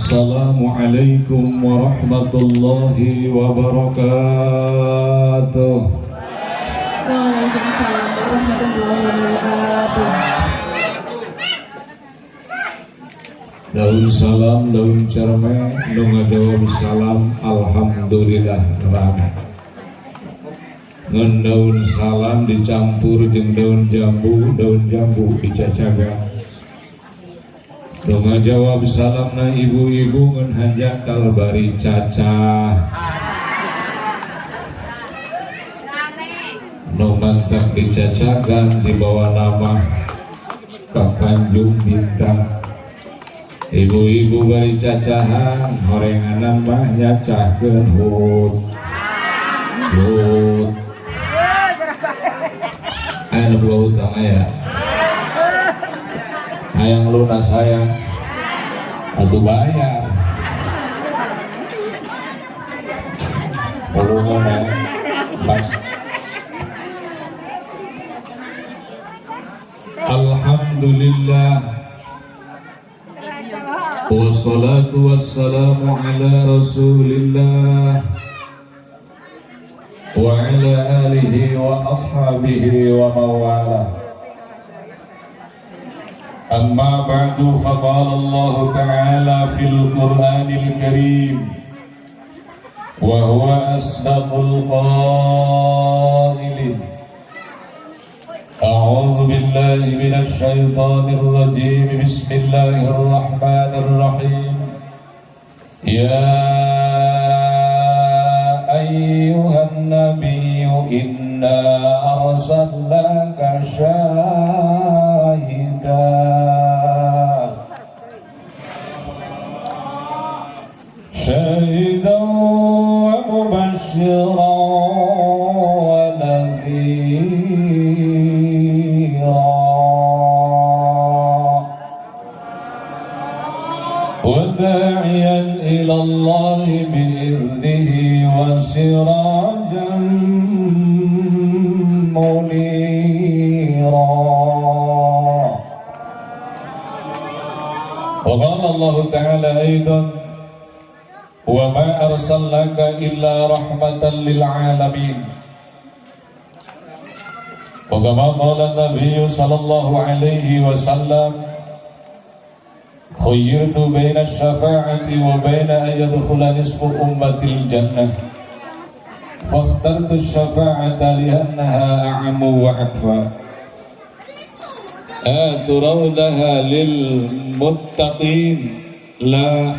Assalamualaikum warahmatullahi wabarakatuh. Waalaikumsalam warahmatullahi wabarakatuh. Daun salam, daun cerme, nu ngajawab salam, alhamdulillah rame. Ngan daun salam dicampur jeung daun jambu dicacaga. Nu ngajawab salamna ibu-ibu ngan hanjakal bari cacah. Nu mantak dicacagan dibawa nama Kakanjung Bintang. Ibu-ibu bari cacahan horenganan mah nyacahkeun hut. Aya nu boga hutang aya. Hayang lunas hayang atuh bayar. Ulungan pas. Alhamdulillah wassalatu wassalamu ala rasulillah wa ala alihi wa ashabihi wa mawalah. Amma ba'du, faqala Allah ta'ala fil Qur'anil Karim wa huwa asdaqul qailin. A'udzu billahi minasy syaithanir rajim. Bismillahir rahmanir rahim. Ya ayyuhan nabiyyu inna arsalnaka shahidan wa mubashiran wa nadhira wa da'iyan ila Allah bi'idhnihi wa sirajan munira. Wa qala Allah ta'ala aidan wa ma arsalnaka illa rahmatan lil alamin. Wa kama qala an-nabiy sallallahu alaihi wasallam khayyirtu baina asy-syafa'ati wa baina an yadkhula nisfu ummatil jannah fakhtartu asy-syafa'ata li'annaha a'ammu wa akfa aturawlaha lil muttaqin la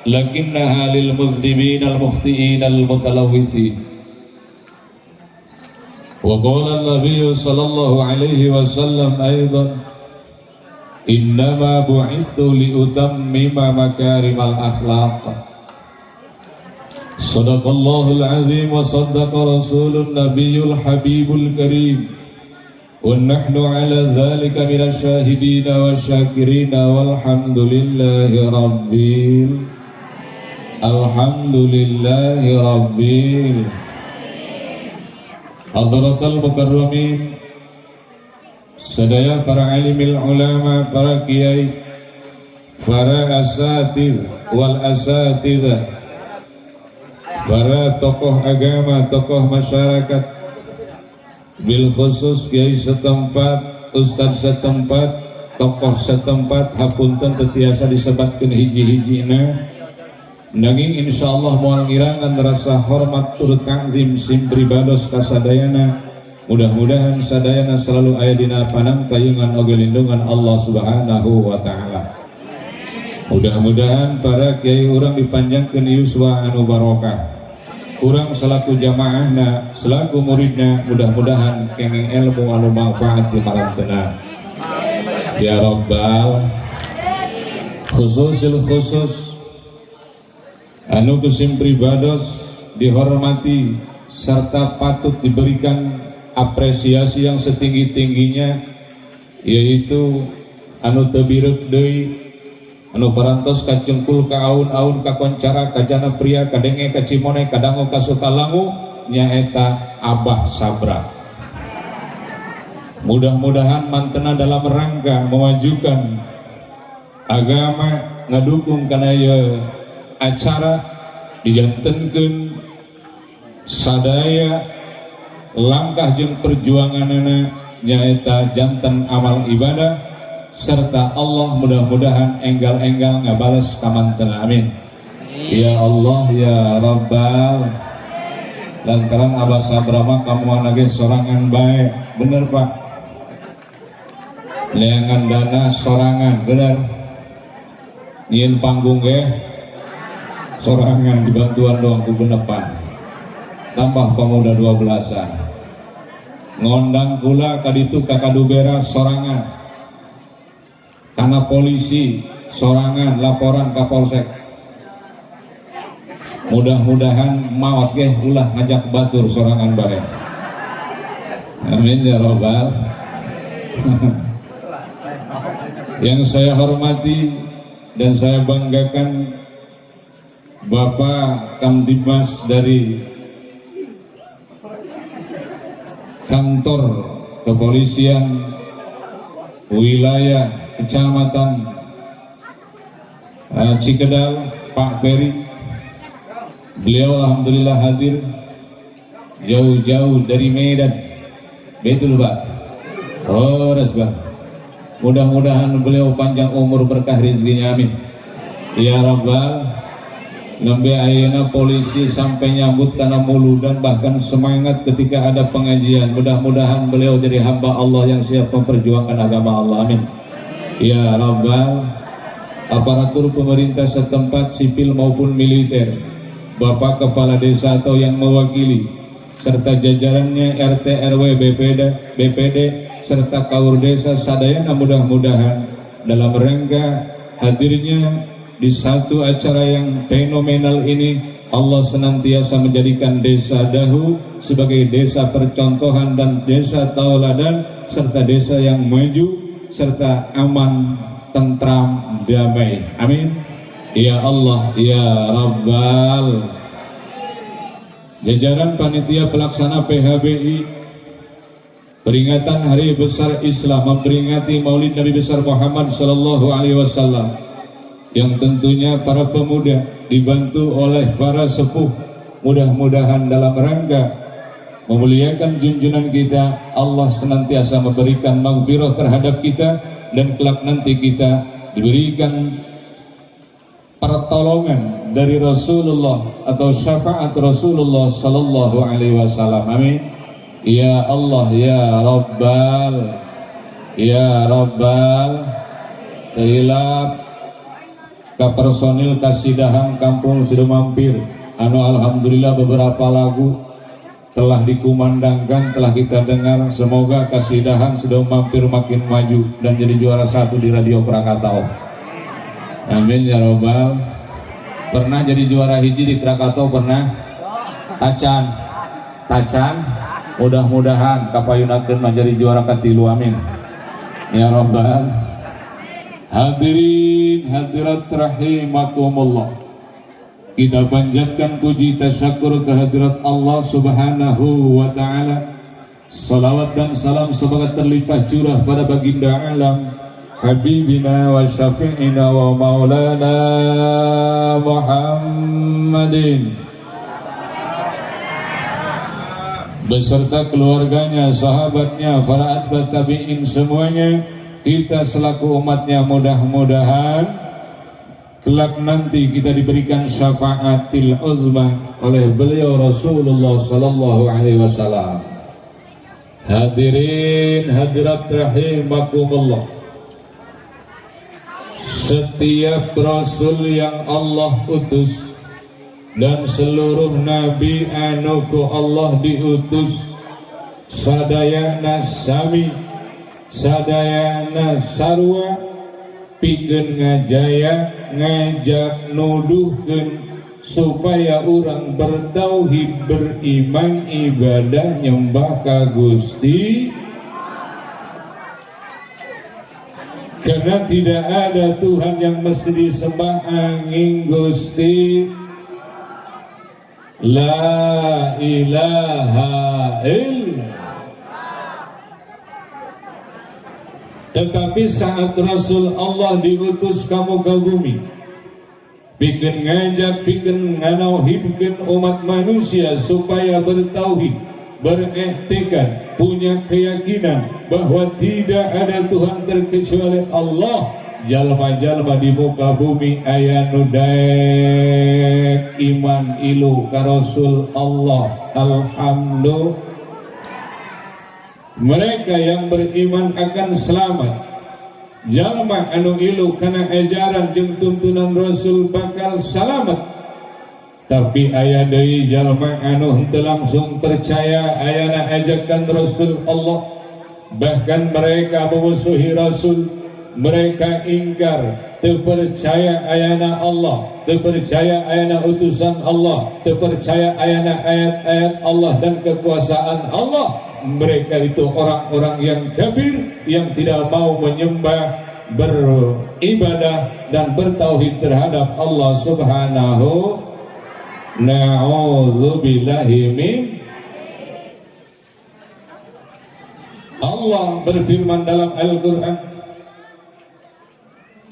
lakinnaha lil muzdibin al mukhtiin al mutalawwithin. Wa qala an-nabiy sallallahu alaihi wasallam aidan innama bu'istu li utammima makarimal akhlaq. Sadaqallahul azim wa sadaqa rasulun nabiyyul habibul karim. Wa nahnu ala dhalika minasy syahidin wasyakirin walhamdulillahi rabbil alhamdulillahi rabbil hadratal mukarramin. Sadaya para alimil ulama, para kiai, para asatidz wal asatidzah, para tokoh agama, tokoh masyarakat, bil khusus kiai setempat, ustaz setempat, tokoh setempat, hapunten tetiasa disebatkeun hiji-hijina. Nanging insyaallah moal ngirangan rasa hormat turut ta'zim sim pribados kasadayana. Mudah-mudahan sadayana selalu aya dina panangtayungan oge lindungan Allah Subhanahu wa taala. Mudah-mudahan para kiai urang dipanjangkeun yuswa anu barokah. Urang selaku jamaahna, selaku muridna, mudah-mudahan kenging ilmu anu manfaat di malam tenang. Ya Rabbal khususil khusus anu kusim pribados dihormati serta patut diberikan apresiasi yang setinggi-tingginya, yaitu anu teu birek deui, anu parantos ka cengkul ka aun-aun ka koncara ka jana pria ka denge ka cimone ka dango ka sukalangu nyaeta Abah Sabra. Mudah-mudahan mantena dalam rangka memajukan agama, ngadukung kana ieu acara dijantenkeun sadaya langkah jeung perjuanganana nyaeta janten amal ibadah serta Allah mudah-mudahan enggal-enggal ngabales kamantena amin. Ya Allah ya Rabbal lantaran Abah Sabrama kamu anake sorangan bae bener Pak, leangan dana sorangan bener, nyin panggung ge sorangan dibantuan doang ku benepan tambah pemuda 12-an ngondang kula kaditu kakadubera sorangan karena polisi sorangan laporan kapolsek. Mudah-mudahan maot ge ulah ngajak batur sorangan bae. Amin ya Rabbal. Yang saya hormati dan saya banggakan Bapak Kamtibmas dari kantor kepolisian wilayah Kecamatan Cikedal, Pak Ferry. Beliau alhamdulillah hadir jauh-jauh dari Medan. Betul Pak? Oh Pak. Mudah-mudahan beliau panjang umur berkah rezekinya amin. Ya Rabbal. Nembe ayeuna polisi sampai nyambut karena mulu dan bahkan semangat ketika ada pengajian. Mudah-mudahan beliau jadi hamba Allah yang siap memperjuangkan agama Allah amin. Ya Rabbal. Aparatur pemerintah setempat sipil maupun militer, Bapak Kepala Desa atau yang mewakili serta jajarannya RT RW BPD serta kaur desa sadayana mudah-mudahan dalam rangka hadirnya di satu acara yang fenomenal ini Allah senantiasa menjadikan desa Dahu sebagai desa percontohan dan desa tauladan serta desa yang maju serta aman, tentram, damai. Amin. Ya Allah, ya Rabbal. Jajaran panitia pelaksana PHBI peringatan Hari Besar Islam memperingati Maulid Nabi besar Muhammad sallallahu alaihi wasallam yang tentunya para pemuda dibantu oleh para sepuh mudah-mudahan dalam rangka memuliakan junjungan kita Allah senantiasa memberikan maghfirah terhadap kita dan kelak nanti kita diberikan pertolongan dari Rasulullah atau syafaat Rasulullah sallallahu alaihi wasallam. Amin. Ya Allah ya Rabbal. Ya Rabbal. Hilap ka personil kasidahan kampung sudah mampir anu alhamdulillah beberapa lagu telah dikumandangkan, telah kita dengar. Semoga kasidahan sudah mampir makin maju dan jadi juara 1 di Radio Krakatau. Amin ya Rabbal. Pernah jadi juara hiji di Krakatau pernah? Tacan. Mudah-mudahan kapayunakeun menjadi juara katilu amin. Ya Rabbal. Hadirin hadirat rahimakumullah. Kita panjatkan puji tasyakur kehadirat Allah Subhanahu wa taala. Salawat dan salam semoga terlimpah curah pada baginda alam Habibina wa syafi'ina wa maulana Muhammadin beserta keluarganya, sahabatnya, para atba tabi'in semuanya. Kita selaku umatnya mudah-mudahan kelak nanti kita diberikan syafaatil uzma oleh beliau Rasulullah sallallahu alaihi wasallam. Hadirin hadirat rahimakumullah. Setiap rasul yang Allah utus dan seluruh nabi anu ku Allah diutus sadayana sami sadayana sarwa pikeun ngajaya ngajak nuduhkeun supaya orang bertauhid beriman ibadah nyembah ka Gusti karena tidak ada Tuhan yang mesti disembah angin Gusti la ilaha illallah. Tetapi saat Rasul Allah diutus kamu ke bumi pikeun ngajak, pikeun nganauhibkeun umat manusia supaya bertauhid, beriktikad, punya keyakinan bahwa tidak ada Tuhan terkecuali Allah. Jalma-jalma di muka bumi aya nu daek iman ilu ka Rasul Allah. Alhamdulillah, mereka yang beriman akan selamat. Jalma anu ilu kana ajaran jeung tuntunan Rasul bakal selamat. Tapi aya deui jalma anu henteu langsung percaya ayana ajakan Rasul Allah, bahkan mereka memusuhi Rasul, mereka ingkar, teu percaya ayana Allah, teu percaya ayana utusan Allah, teu percaya ayana ayat-ayat Allah dan kekuasaan Allah. Mereka itu orang-orang yang kafir, yang tidak mau menyembah, beribadah dan bertauhid terhadap Allah Subhanahu. Na'udzubillahi min. Allah berfirman dalam Al-Quran,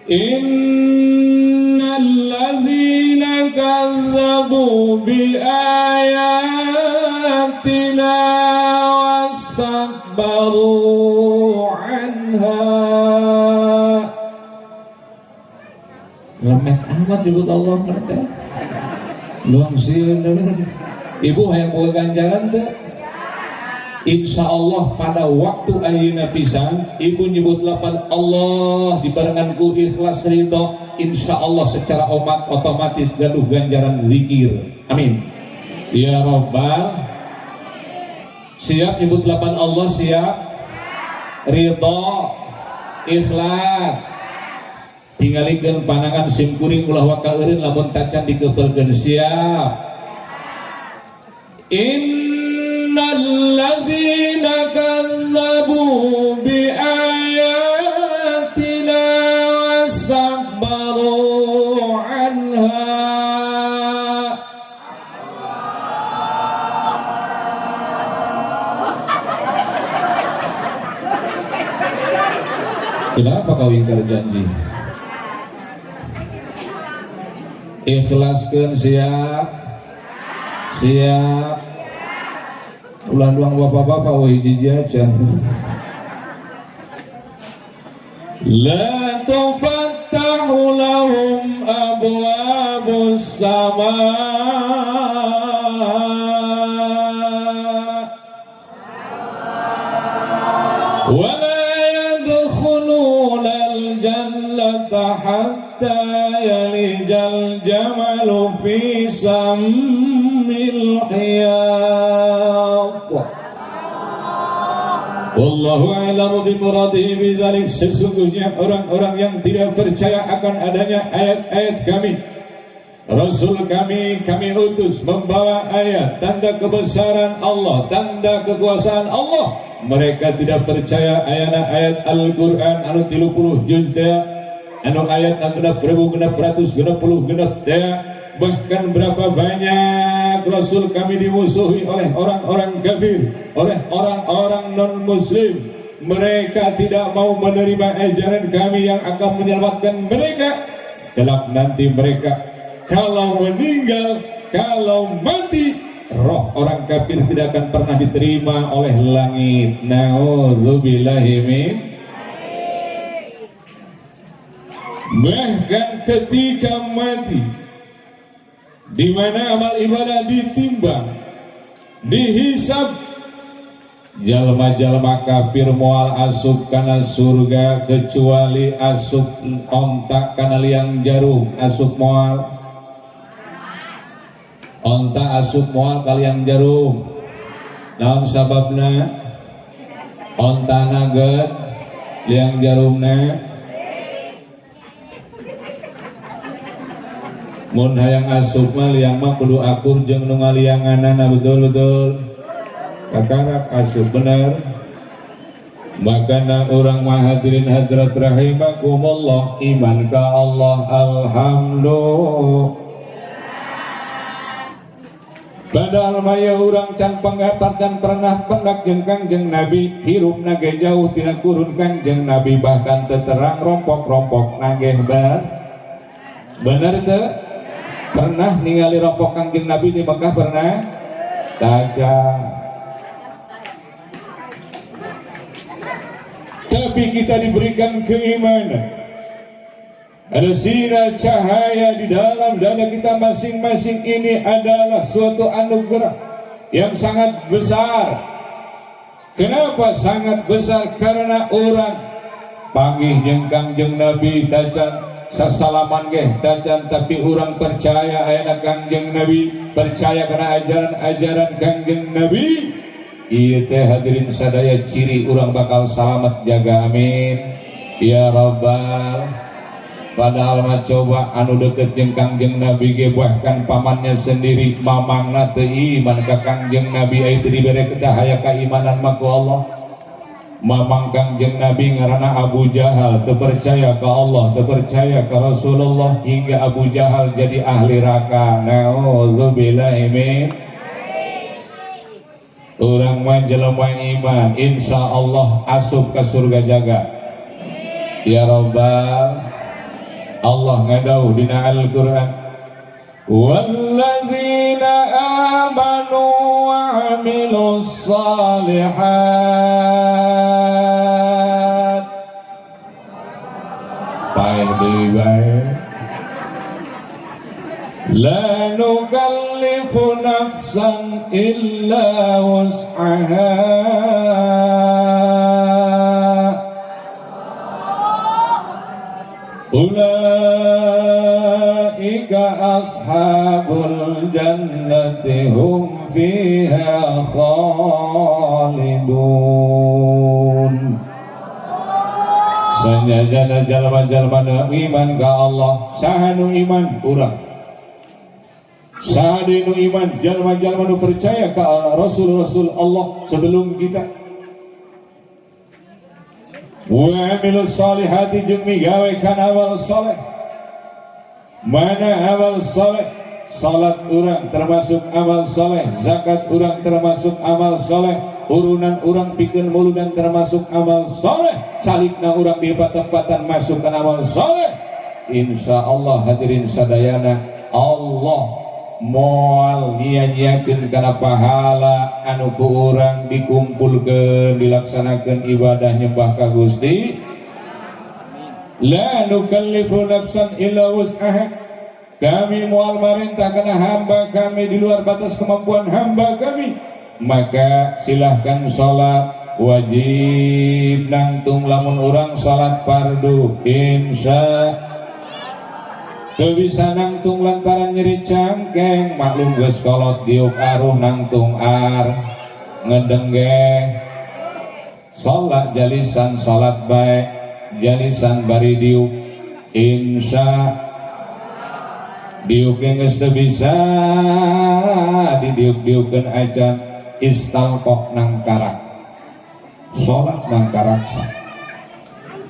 innal ladzina kazzabu bi ayatina wastakbaru anha. Lemet amat disebut Allah mereka. Luang sieun. Ibu hayang boga ganjaran teh? Insya Allah pada waktu ayeuna pisan ibu nyebut lapan Allah dibarengan ku ikhlas ridho, insya Allah secara otomatis gaduh ganjaran zikir. Amin ya Rabbal. Siap nyebut lapan Allah? Siap. Ridho, ikhlas, tinggalikeun panangan sim kuring ulah waka eureun lamun tacan dikeupelkeun. Siap. Innal ladzina kazzabu bi ayatina wastakbaru anha. Kenapa kau ingkar janji? Ikhlaskeun. Siap. Siap. Ulah luang bapak-bapak wah hiji aja. La tufattahu lahum abwabus samaa wa la yadkhuluna al-jannata hatta yalijal jamalu fi sammil hiyat. Wallahu a'lamu bimuradihi bidzalik. Sesungguhnya orang-orang yang tidak percaya akan adanya ayat-ayat kami, Rasul kami utus membawa ayat, tanda kebesaran Allah, tanda kekuasaan Allah. Mereka tidak percaya ayana ayat Al-Quran anu 30 juz dea, anu ayat genep 1660 genep dea. Bahkan berapa banyak Rasul kami dimusuhi oleh orang-orang kafir, oleh orang-orang non-muslim. Mereka tidak mau menerima ajaran kami yang akan menyelamatkan mereka. Kelak nanti mereka kalau meninggal, kalau mati, roh orang kafir tidak akan pernah diterima oleh langit. Na'udzubillahi min. Bahkan ketika mati, di mana amal ibadah ditimbang, dihisab, jalma-jalma kafir moal asup kana surga kecuali asup ontak kana liang jarum. Asup moal ontak, asup moal ka liang jarum. Naon sababna? Ontana geut, liang jarumna mun hayang asup mah liang mah kudu akur jeung nu ngalianganana. Betul kakarap asup bener. Makana orang mah hadirin hadrat rahimakumullah, iman ka Allah alhamdulillah. Padahal maya urang can panggapat dan pernah pendak jeung Kangjeng Nabi, hirupna ge jauh tina kurun Kangjeng Nabi, bahkan teterang rompok-rompok nageh bener teu? Pernah ningali rokok Kangjeng Nabi di Mekah? Pernah? Tajam. Tapi kita diberikan keimanan, ada sinar cahaya di dalam dada kita masing-masing. Ini adalah suatu anugerah yang sangat besar. Kenapa sangat besar? Karena orang panggih jeung Kangjeng Nabi tacan sasalaman ge tacan, tapi orang percaya ayana Kangjeng Nabi, percaya karena ajaran-ajaran Kangjeng Nabi. Ieu teh hadirin sadaya ciri orang bakal selamat jaga, amin ya rabbal. Padahal mah coba anu deket jeung Kangjeng Nabi ge bahkan pamannya sendiri mamangna teu iman ka Kangjeng Nabi, aya teu dibere cahaya keimanan mah ku Allah. Mamang Kangjeng Nabi ngaranna Abu Jahal, teu percaya ka Allah, teu percaya ka Rasulullah, hingga Abu Jahal jadi ahli neraka. Nauzubillahi min. Urang mah jelema iman, insyaallah asup ka surga jaga. Ya Rabbal. Allah ngadau dina Al-Qur'an, walladzina amanu wa amilus shalihat. Baik deui bae. La nukallifu nafsan illa wus'aha. Ulaika ashabul jannati hum fiha khalidun. Sanjana jalma-jalma iman ka Allah, sahanu iman urang. Sahanu iman jalma-jalma nu percaya ka Rasul-Rasul Allah sebelum kita. Wa amilus salihati jeung migawe kana amal saleh. Mana amal saleh? Salat urang termasuk amal saleh, zakat urang termasuk amal saleh, urunan urang pikeun muludan termasuk amal saleh, salikna urang di tempat-tempatan masuk kana amal saleh. Insyaallah hadirin sadayana, Allah moal nia-niakeun kana pahala anu ku urang dikumpulkeun dilaksanakeun ibadah nyembah ka Gusti. La nukallifu nafsan illa wus'aha. Kami moal marintah kana hamba kami di luar batas kemampuan hamba kami, maka silahkan salat wajib nangtung lamun urang salat fardu insya teu bisa nangtung lantaran nyeri cangkeng, maklum geus kolot diuk aruh nangtung ar ngedengge. Salat jalisan salat bae, jalisan bari diuk insya diuk geus teu bisa didiuk-diukeun acan istalqoh nang karak. Salat nang karak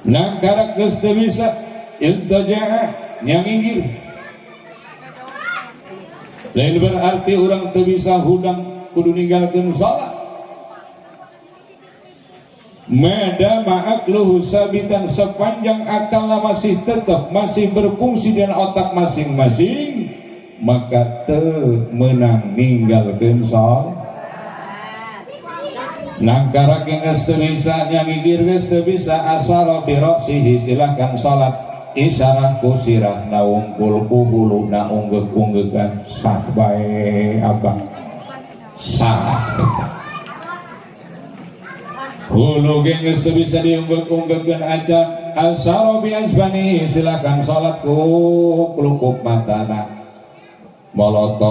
nang karak geus teu bisa iltaja nyangingir. Lain berarti orang teu bisa hudang kudu ninggalkeun salat. Madama akluhu sabitan, sepanjang akalna masih tetap masih berfungsi dengan otak masing-masing, maka teu meunang ninggalkeun salat. Nang karak geus teu bisa nyangingir geus teu bisa asara bi ra'sihi, silakan salat isyarah ku sirah na ungkul ku hulu na unggek-unggekan sah bae abang sah hulu geus bisa diunggek-unggekan acan asaro bi asbani, silakan salat ku kelupuk matana molotot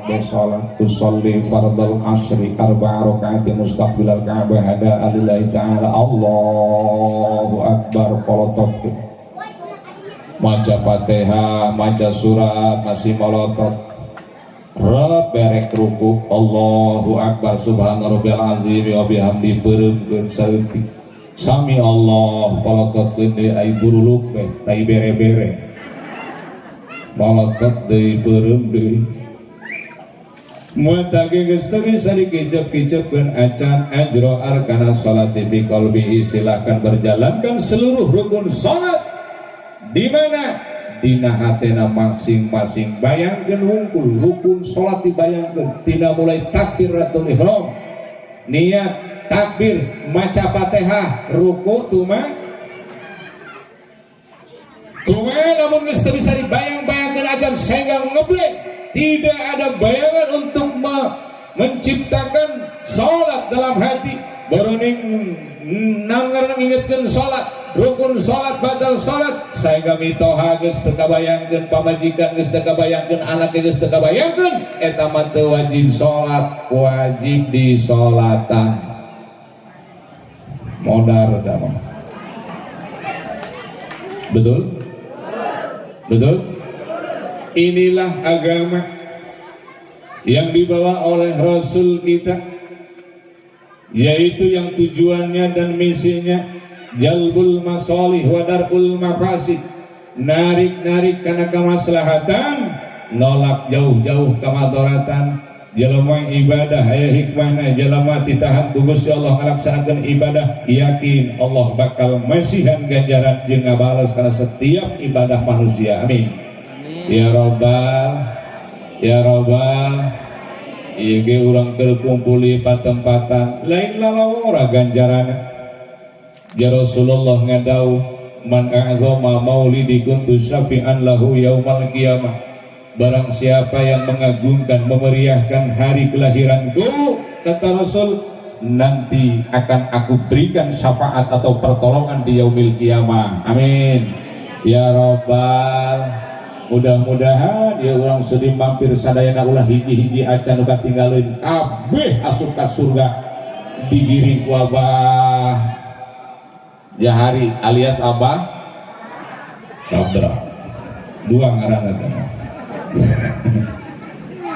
besalat tusalli fardal asri arba'a rakaati mustaqbilal ka'bah hada alillahi ta'ala Allahu akbar. Molotot maca Fatihah, maca surat, masih molotot berek ruku Allahu akbar subhana rabbiyal azim wa bihamdi beureumkeun saeutik sami Allah polototkeun deui ai buruluk teh tai bere-bere molotot deui beureum deui muatage geus teu bisa dikicep-kicepkeun acan ajro arkana salati fi qalbihi, silakan berjalankan seluruh rukun salat di mana tina hatena masing-masing. Bayangkeun hungkul rukun salat dibayangkeun tina mulai takbiratul ihram, niat takbir maca Fatihah, ruku tumain namun geus bisa dibayang-bayangkeun acan sehingga ngeblek. Tidak ada bayangan untuk menciptakan salat dalam hati. Baru nanggar ngingetkeun salat, rukun salat, batal salat, sehingga mitoha geus teu kabayangkeun, pamajikan geus teu kabayangkeun, anak geus teu kabayangkeun, eta mah teu wajib salat, wajib disolatan. Modar eta mah. Betul? Betul? Inilah agama yang dibawa oleh Rasul kita, yaitu yang tujuannya dan misinya jalbul masalih wa darul mafasid, narik karena kemaslahatan, nolak jauh-jauh kemadaratan. Jalma ibadah aya hikmahna, jalma ditahan ku Gusti Allah ngalaksanakeun ibadah, yakin Allah bakal masihan ganjaran jeung ngabales karena setiap ibadah manusia. Amin. Ya Rabbal, ya Rabbal, ieu ge urang keur kumpul di patempatan lain lalawara ganjaranna. Ya Rasulullah ngadauh, man a'zama maulidi kuntu syafi'an lahu yaumal qiyamah. Barang siapa yang mengagungkan, memeriahkan hari kelahiranku, kata Rasul, nanti akan aku berikan syafaat atau pertolongan di yaumil qiyamah. Amin. Ya Rabbal, mudah-mudahan ya orang sedih mampir sadayana ulah hiji-hiji acan udah tinggalin kabeh asup ka surga digiring ku Abah Jahari alias Abah Sabra. Dua ngaranna teh.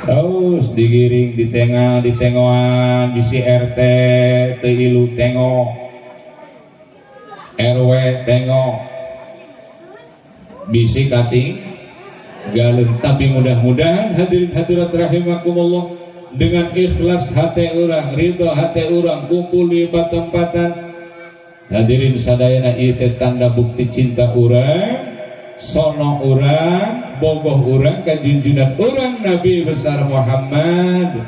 Terus digiring di tengah di tengoan bisi RT teu ilu tengok, RW tengok, bisi kating galun. Tapi mudah-mudahan hadirin hadirat rahimakumullah, dengan ikhlas hati urang, ridho hati urang, kumpul di tempatan hadirin sadayana ieu teh tanda bukti cinta urang, sono urang, bogoh urang ka junjungan urang Nabi besar Muhammad.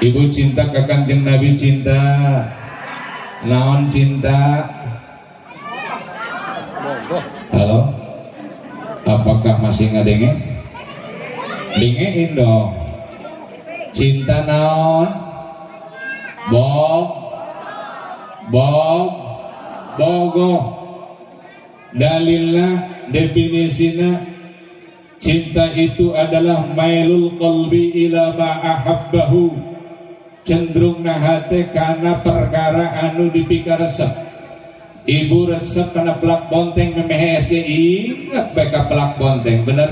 Ibu cinta ka Kanjeng Nabi, cinta naon cinta? Halo, apakah masih ngadenge? Dengein dong. Cinta naon? Bogoh. Dalilnya, definisina, cinta itu adalah mailul qalbi ila ma ahabbahu, cenderungna hate kana perkara anu dipikaresep. Ibu resep kana pelak bonteng memehe SG, ingat beka pelak bonteng, benar.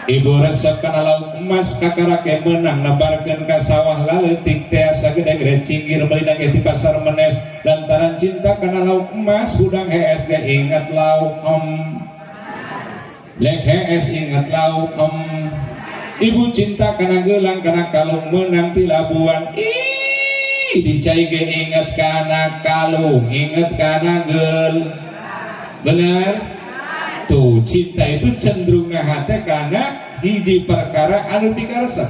Ibu resep kana lauk emas kakarake menang nabarkeun ka sawah laletik teh sagede-gede cinggir beulina ge di pasar menes. Lantaran cinta kana lauk emas hudang HSG ingat lauk lek HS ingat lauk Ibu cinta kana geulang kana kalung menang ti Labuan, dicai ge ingat kana kalung, ingat kana geul. Bener? Tuh, cinta itu cenderung ngahate karena hiji perkara anu pikaresep.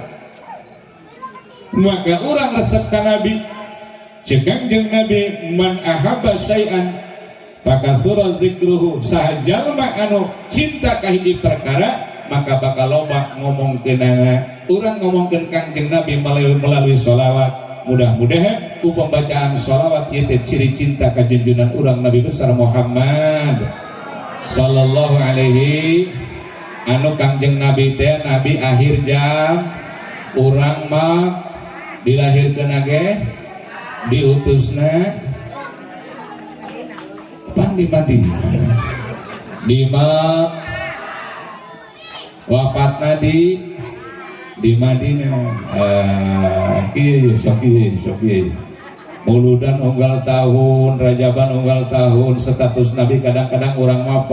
Maka orang resep ka Nabi, cegang jeung Nabi, man ahabba syai'an fakasura dzikruhu, sahajalma anu cinta ka hiji perkara maka bakal loba ngomongkeunana. Urang ngomongkeun Kangjeng Nabi melalui sholawat. Mudah-mudahan ku pembacaan sholawat ieu teh ciri cinta ka junjungan urang Nabi besar Muhammad sallallahu alaihi anu Kangjeng Nabi teh Nabi akhir jam, urang mah dilahirkeun ge diutusna pan di Madinah, di wafatna di Madinah. Soki Muludan unggal tahun, Rajaban unggal tahun, status Nabi kadang-kadang orang mah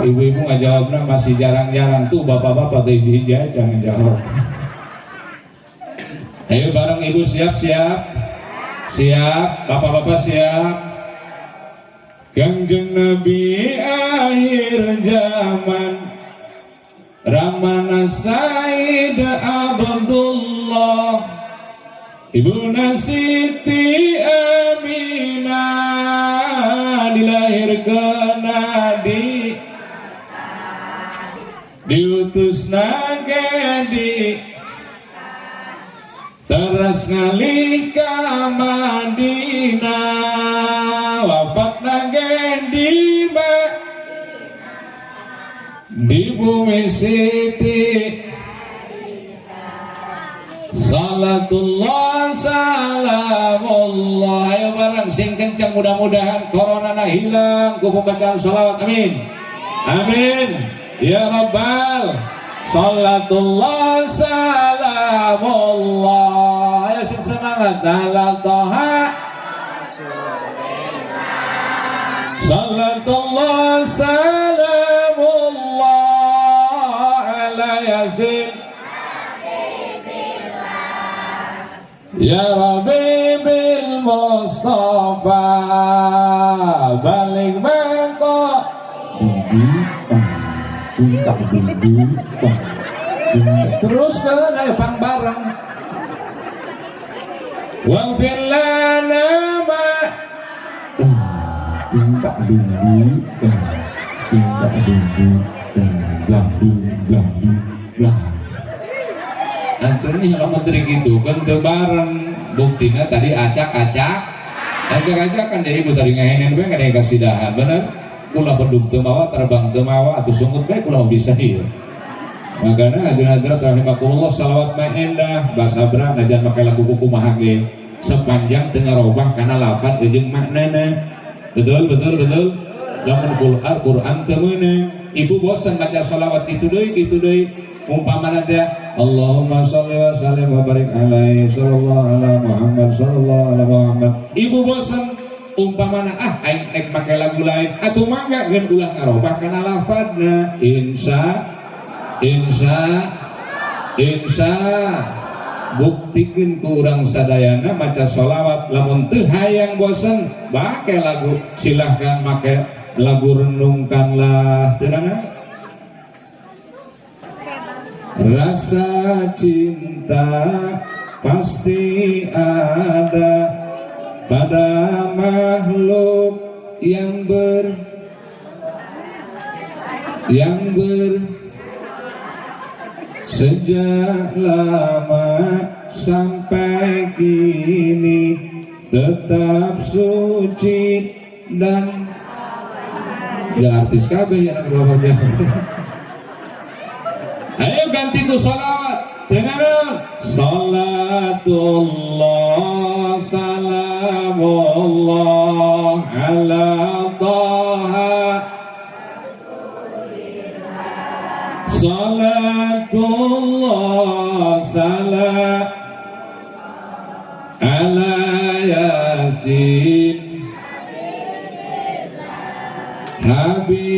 ibu-ibu ngajawabna masih jarang-jarang. Tuh bapak-bapak teh hiji aja ngejawab. Ayo bareng ibu siap, bapak-bapak siap. Kangjeng Nabi akhir zaman Ramana Said Abdullah Ibuna Siti Aminah dilahirkeun di diutus nagedi terus ngalih ka Madinah wafat nagedi di bumi Siti Salatullah salamullah. Ayo bareng sing kencang, mudah-mudahan corona hilang ku pembacaan sholawat. Amin amin ya rabbal. Salatullah salamullah. Ayo sing semangat ala toha. Salatullah salamullah ala yasin ya Rabbi bil Mustafa balik bangkok terus kan ayo bang bareng wal filana ma tindak dulu tindak dulu blah Antoni kalau menteri gitu kan bareng buktinya tadi acak-acak kan dari ibu tadi ngahenin gue nggak ada yang kasih dahan bener kula pedung temawa terbang temawa atau sungut baik kula bisa iya makanya hadirat rahimakumullah salawat main endah bahasa berat najan pakai lagu kuku mahage sepanjang tengah robah karena lafad jeung maknana betul jangan Quran temenang ibu bosan baca salawat itu deui umpamana teh Allahumma sholli wa sallim wa barik alaihi sallallahu ala Muhammad sallallahu ala Muhammad ibu bosan umpamana aing ek make lagu lain atuh mangga geun ulah ngarobah kana lafadna insya buktikeun ku urang sadayana maca sholawat lamun teu hayang bosan make lagu silahkan make lagu renungkanlah tenang rasa cinta pasti ada pada makhluk yang sejak lama sampai kini tetap suci dan ya artis kabeh yang berapa. Ayo ganti ku salawat dengan salatullah salamullah ala taha salatullah salam ala yasin habibillah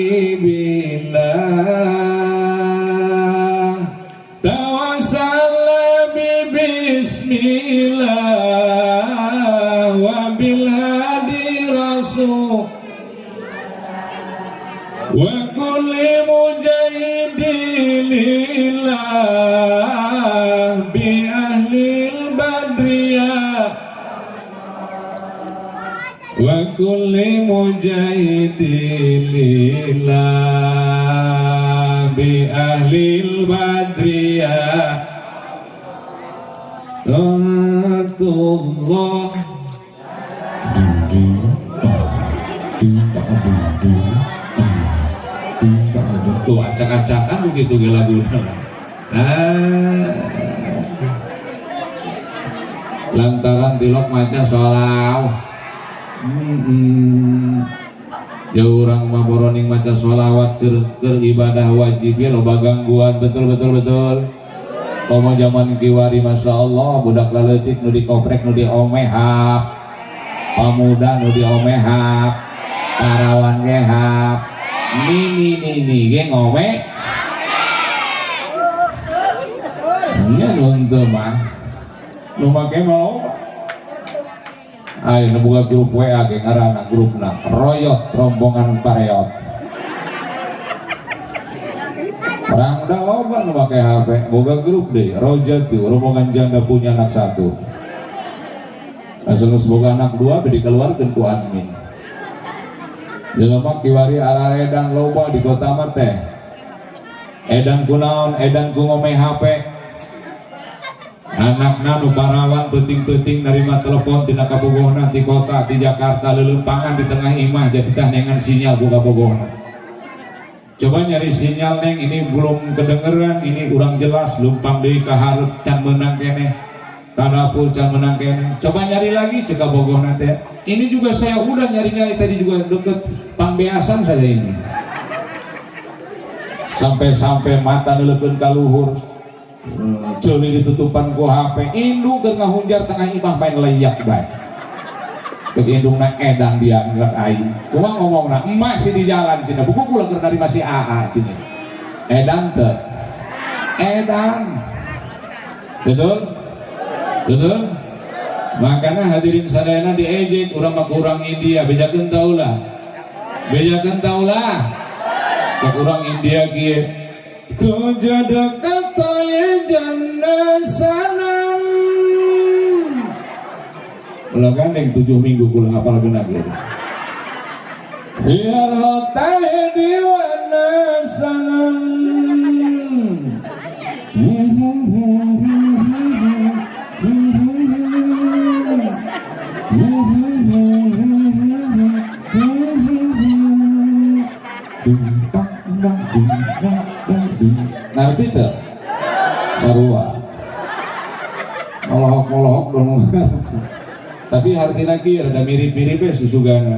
bismillah wa bil hadi rasul wa kulli mujahidilillah bi ahlil badriyah wa kulli mujahidilillah bi ahlil badriyah Rasulullah tuh acak-acakan begitu lagunya lantaran tilok maca sholawat ya orang maboroning maca sholawat ke ibadah wajib ya loba gangguan betul Komo zaman kiwari masya Allah budak laletik nu dikoprek nu diomehap pemuda nu diomehap karawan gehap nini ge ngome nya nuntu mah nu make mau Ayo buka grup WA ge ngaranna grupna Royot Rombongan Pareot. Orang dah loba nu make HP, boga grup deh. Roja tuh rombongan janda punya anak satu. Asal boga anak dua bedi keluarkeun ku admin. Jelema kiwari arare edan loba di kota mah teh. Edan kunaon, edan ku ngomeh HP. Anakna nu parawan penting-penting nerima telepon tina kabogohna di kota di Jakarta lelempangan di tengah imah jadi tah nengan sinyal buka bogohna. Coba nyari sinyal neng ini belum kedengeran, ini kurang jelas, lumpang deui ka hareup can meunang keneh. Ka dapur can meunang keneh. Coba nyari lagi cek bogohna teh. Ini juga saya udah nyari-nyari tadi juga deket Pambeasan saja ini. Sampai mata neuleukeun ka luhur. Ceuli ditutupan ku HP indung keur ngahunjar tengah imah main leyak bae. Keur indungna edang dia ngeurak aing. Kumaha ngomongna? Emak sih di jalan cenah. Buku kula keur dari masih AA cenah. Edang teu? Edang. Betul? Betul? Makanya hadirin sadayana diejek urang mah kurang India bejakeun taulah. Bejakeun taulah. Ka urang India kieu. Kujada katanya janda sanam. Ulah gandeng 7 minggu kulang apal genap gitu. Biar hotel di wana sanam. Ngerti tuh? Sarua molohok dong. Tapi hartina kieu rada mirip-mirip we susugana.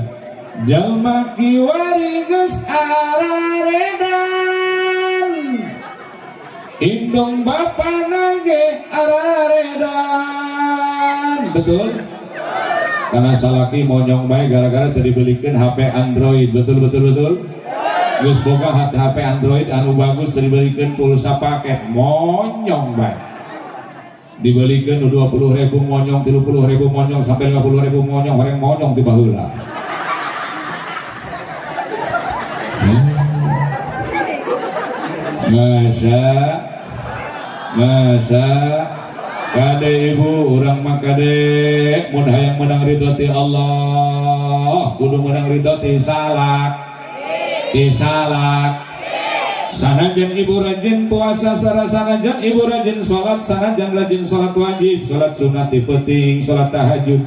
Jalma kiwari geus araredan. Indung bapana ge araredan. Betul? Karena salaki monyong bae gara-gara tadi belikan HP Android. Betul. Geus boga HP Android anu bagus dibelikan pulsa paket monyong bae. Dibelikan 20.000 monyong, 30.000 monyong sampai 50.000 monyong, orang monyong di baheula. Masa kade ibu urang mah kade mun hayang menang ridho ti Allah, kudu menang ridho ti salak. Sanajan ibu rajin puasa, sanajan ibu rajin sholat, sanajan rajin sholat wajib, sholat sunat dipenting, sholat tahajud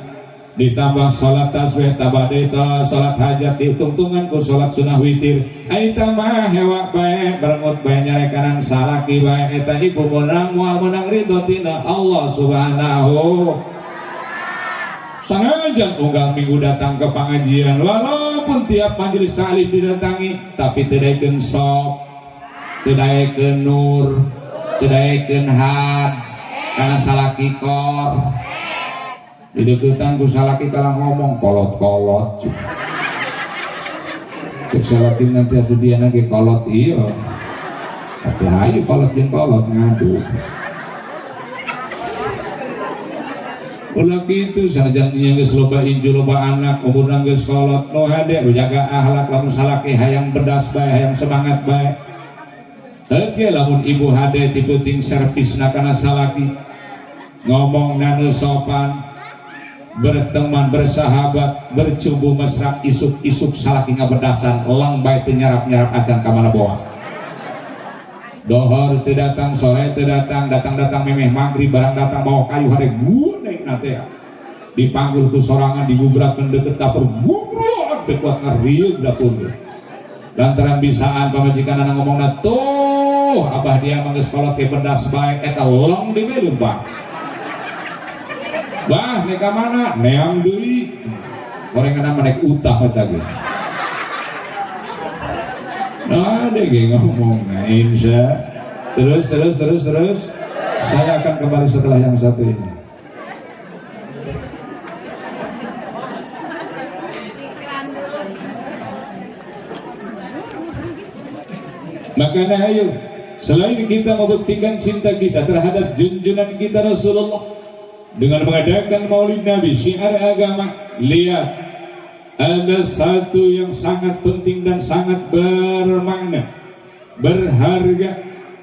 ditambah sholat tasbih tabadeta, sholat hajat dihitung-hitungan ku sholat sunah witir. Aita mah hewa bae berengut bae nyarekanan salaki bae eta ibu menang ridho tina Allah subhanahu. Sanajan unggal minggu datang ke pengajian, walaupun tiap majelis ta'lim didatangi, tapi tidak sok, tidak nur, tidak had, karena salaki kor. Di deketan ku salaki kalah ngomong kolot-kolot. Cek salaki nanti atuh dia lagi kolot iya. Tapi hayu kolot jeung kolot ngadu. Ulah kitu sarjana geus loba inju loba anak umurna geus kolot nu hade jaga akhlak lamun salaki hayang bedas bae hayang semangat bae. Teu lamun ibu hade dipenting servisna kana salaki ngomong nanu sopan berteman bersahabat bercumbu mesra isuk-isuk salaki ngabedasan lang bae teu nyarap-nyarap acan ka mana boa. Dohor teu datang, sore teu datang, datang memeh maghrib barang datang bawa kayu hade gune nate dipanggul ku sorangan digubrakeun deket dapur gubrok dekuat ngarieuh dapur. Lantaran bisaan pamajikan anak ngomongna tuh abah dia mah geus kolot ke bedas bae eta long di belum Pak. Bah nek ka mana? Neang deui. Gorenganna mah nek utah eta ge. Ada ngomong, insya terus saya akan kembali setelah yang satu ini. Makanya ayo selain kita membuktikan cinta kita terhadap junjungan kita Rasulullah dengan mengadakan maulid Nabi syiar agama, lihat, ada satu yang sangat penting dan sangat bermakna, berharga,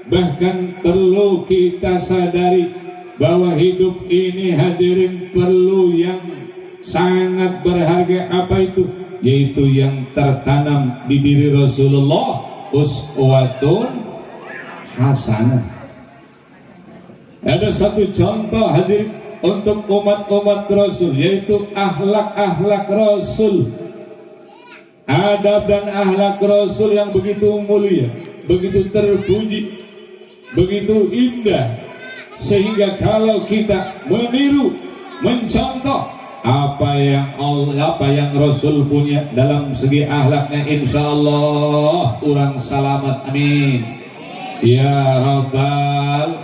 bahkan perlu kita sadari bahwa hidup ini hadirin perlu yang sangat berharga. Apa itu? Yaitu yang tertanam di diri Rasulullah, uswatun hasanah. Ada satu contoh hadirin untuk umat-umat Rasul, yaitu akhlak-akhlak Rasul, adab dan akhlak Rasul yang begitu mulia, begitu terpuji, begitu indah, sehingga kalau kita meniru, mencontoh apa yang Rasul punya dalam segi akhlaknya, insya Allah orang selamat, amin ya rabbal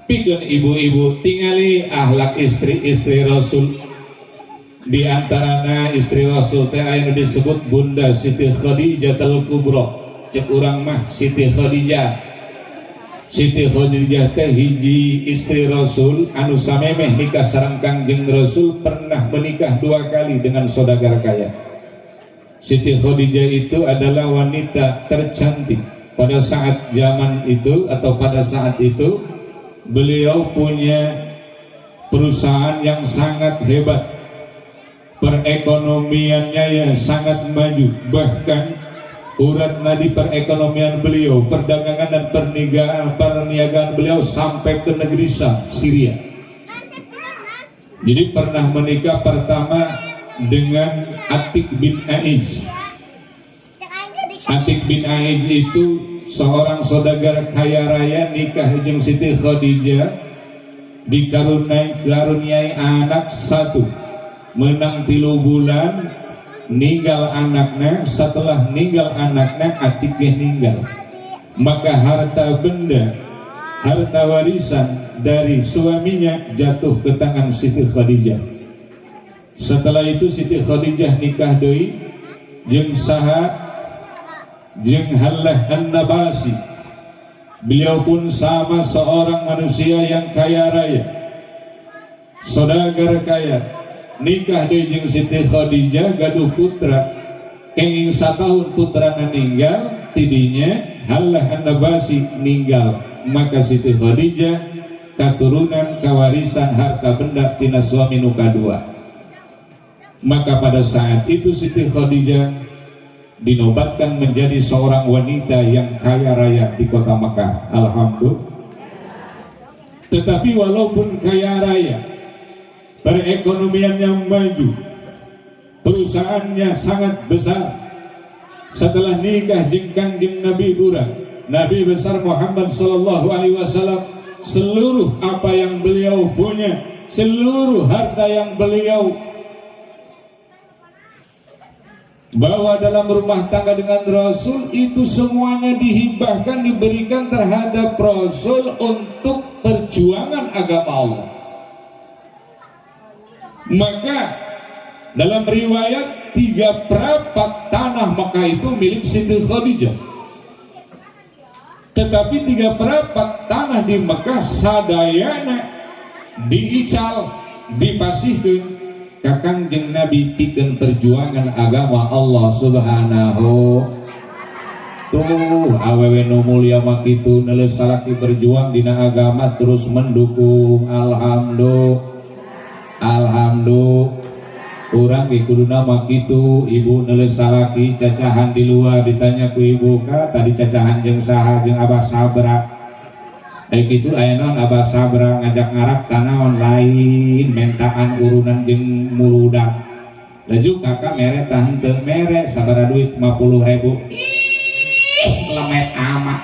pikeun ibu-ibu tingali akhlak istri-istri Rasul. Di antaranya istri Rasul teh aya disebut Bunda Siti Khadijah Kubra, cek urang mah Siti Khadijah. Siti Khadijah teh hiji istri Rasul anu samemeh nikah sareng Kangjeng Rasul, pernah menikah 2 kali dengan saudagar kaya. Siti Khadijah itu adalah wanita tercantik pada saat zaman itu, atau pada saat itu beliau punya perusahaan yang sangat hebat, perekonomiannya yang sangat maju, bahkan urat nadi perekonomian beliau, perdagangan dan perniagaan beliau sampai ke negeri Syria. Jadi pernah menikah pertama dengan Atik bin Aiz. Atik bin Aiz itu seorang saudagar kaya raya, nikah jeung Siti Khadijah, dikaruniai anak 1, menang 3 bulan ninggal anaknya. Setelah ninggal anaknya, Atiknya ninggal, maka harta benda, harta warisan dari suaminya jatuh ke tangan Siti Khadijah. Setelah itu Siti Khadijah nikah deui jeung saha, jeung Hallah An-Nabasi. Beliau pun sama seorang manusia yang kaya raya, saudagar kaya, nikah deui jeung Siti Khadijah, gaduh putra. Kenging 1 tahun putrana ninggal, tidinya Hallah An-Nabasi ninggal, maka Siti Khadijah katurunan kawarisan harta benda tina suami nu kadua. Maka pada saat itu Siti Khadijah dinobatkan menjadi seorang wanita yang kaya raya di kota Mekah. Alhamdulillah. Tetapi walaupun kaya raya, perekonomiannya maju, perusahaannya sangat besar, setelah nikah jeung Kangjeng Nabi urang, Nabi besar Muhammad sallallahu alaihi wasallam, seluruh apa yang beliau punya, seluruh harta yang beliau bawa dalam rumah tangga dengan Rasul, itu semuanya dihibahkan, diberikan terhadap Rasul untuk perjuangan agama Allah. Maka dalam riwayat 3/4 tanah Mekah itu milik Siti Khadijah. Tetapi 3/4 tanah di Mekah sadayana diical, dipasihkeun ka Kangjeng Nabi pikeun perjuangan agama Allah Subhanahu. Tuh awewe nu mulia mah kitu, neuleus salaki berjuang dina agama terus mendukung. Alhamdulillah. Urang ge kuduna mah kitu, ibu neuleus salaki cacahan di luar, ditanya ku ibu, "Ka tadi cacahan jeung saha?" "Jeung Abah Sabra." Gitu aya naon Abah Sabra ngajak ngarap kanaon lain, mentaan urunan jeung muludak. Laju kakak mere tah henteu mere, sabaraha duit 50.000. Lemet amat.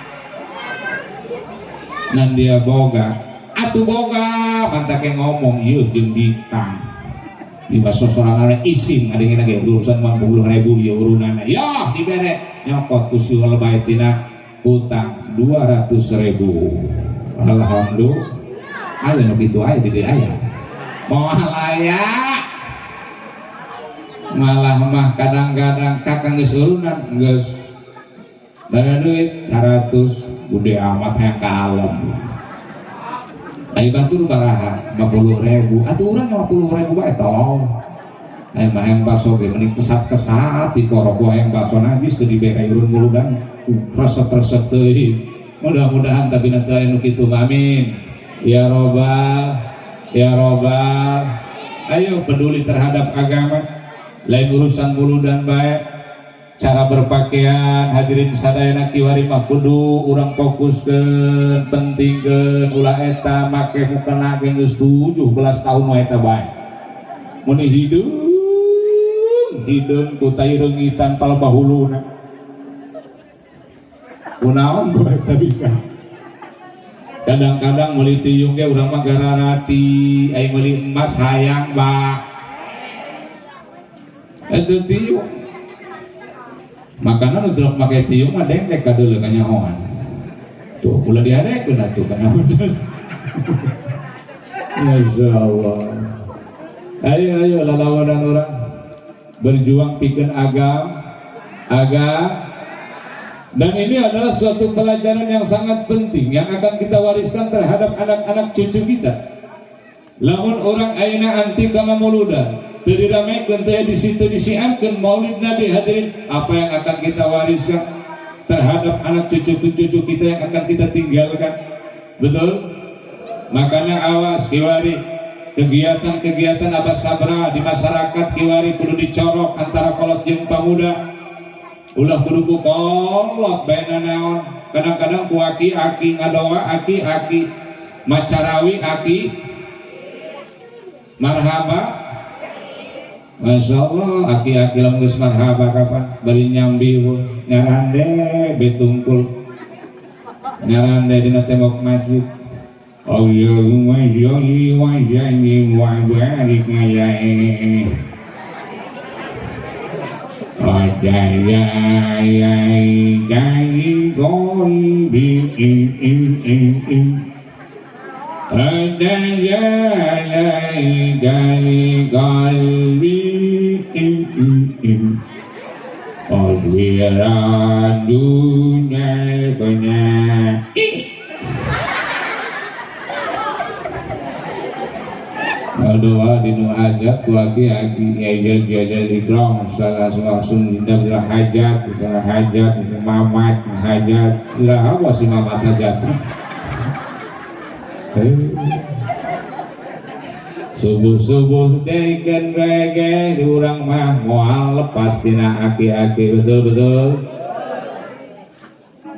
Nan dia boga, atuh boga, mantake ngomong ieu jeung ditang. Di baso sorangan isim ngadengina ge urusan 50.000 ieu urunana. Yah dibere nyokot ku si lebay tina utang 200.000. Alhamdulillah. Aya nu kitu aya di dieu aya. Moal aya. Malah mah kadang-kadang kakang geus urunan geus dana duit 100, gede amat hayang kalem. Ayo batur baraha 50.000 atuh urang 50.000 bae tong. Ayo mah hayang baso ge mending kesat-kesat di porobo hayang baso najis teu dibere urun muludan resep-resep teuing. Mudah-mudahan tabina teu aya nu kitu amin. Ya robbal ya robbal. Ayo peduli terhadap agama. Lain urusan muludan bae. Cara berpakaian hadirin sadayana kiwari mah kudu urang fokuskeun pentingkeun ulah eta make mukena ge geus 17 tahun we eta bae. Mun hideung ku tai reungitan pal bahuluna. Kunaon ku eta bika. Kadang-kadang meuli tiyung ge urang mah gararati, ai meuli emas hayang ba. Eta tiyung makanya untuk pakai tiung mah dendek kadeuleuk ka nyahoan. Tuh ulah diharekeun atuh kana Masyaallah. Ayo lalawanan orang berjuang pikeun agama. Dan ini adalah suatu pelajaran yang sangat penting yang akan kita wariskan terhadap anak-anak cucu kita. Lamun orang ayeuna anti ka mamuludan teu diramekeun teh disiarkeun maulid Nabi hadirin, apa yang akan kita wariskan terhadap anak cucu-cucu kita yang akan kita tinggalkan? Betul? Makanya awas kiwari kegiatan-kegiatan abas sabra di masyarakat kiwari kudu dicorok antara kolot jeung pamuda. Ulah kudu kolot baena naon. Kadang-kadang ku aki-aki ngadoa aki-aki macarawi aki marhaba. Masya Allah, aki-aki lamun geus marhaba kapan bari nyambi nyarande betungkul nyarande dina tembok masjid. Allahumma sholli wa sallim wa barik ala Oswiran dunia penyakit. Doa dinu hajat waki-aki jajal ikram salah langsung dinda hajat mamat hajat iraha wa si mamat hajat. Subuh-subuh dekeun regeh urang mah moal lepas tina aki-aki. Betul.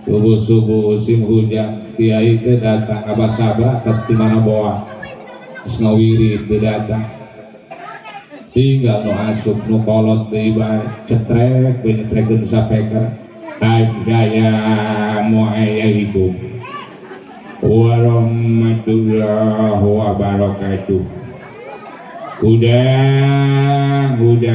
Subuh-subuh musim hujan kiai teh datang abah sabra atas di mana bawa terus ngawirid teh datang tinggal nu asup nu kolot deui bae cetrek we nyetrekeun sapeker assalamu alaikum warahmatullahi wabarakatuh. Gudang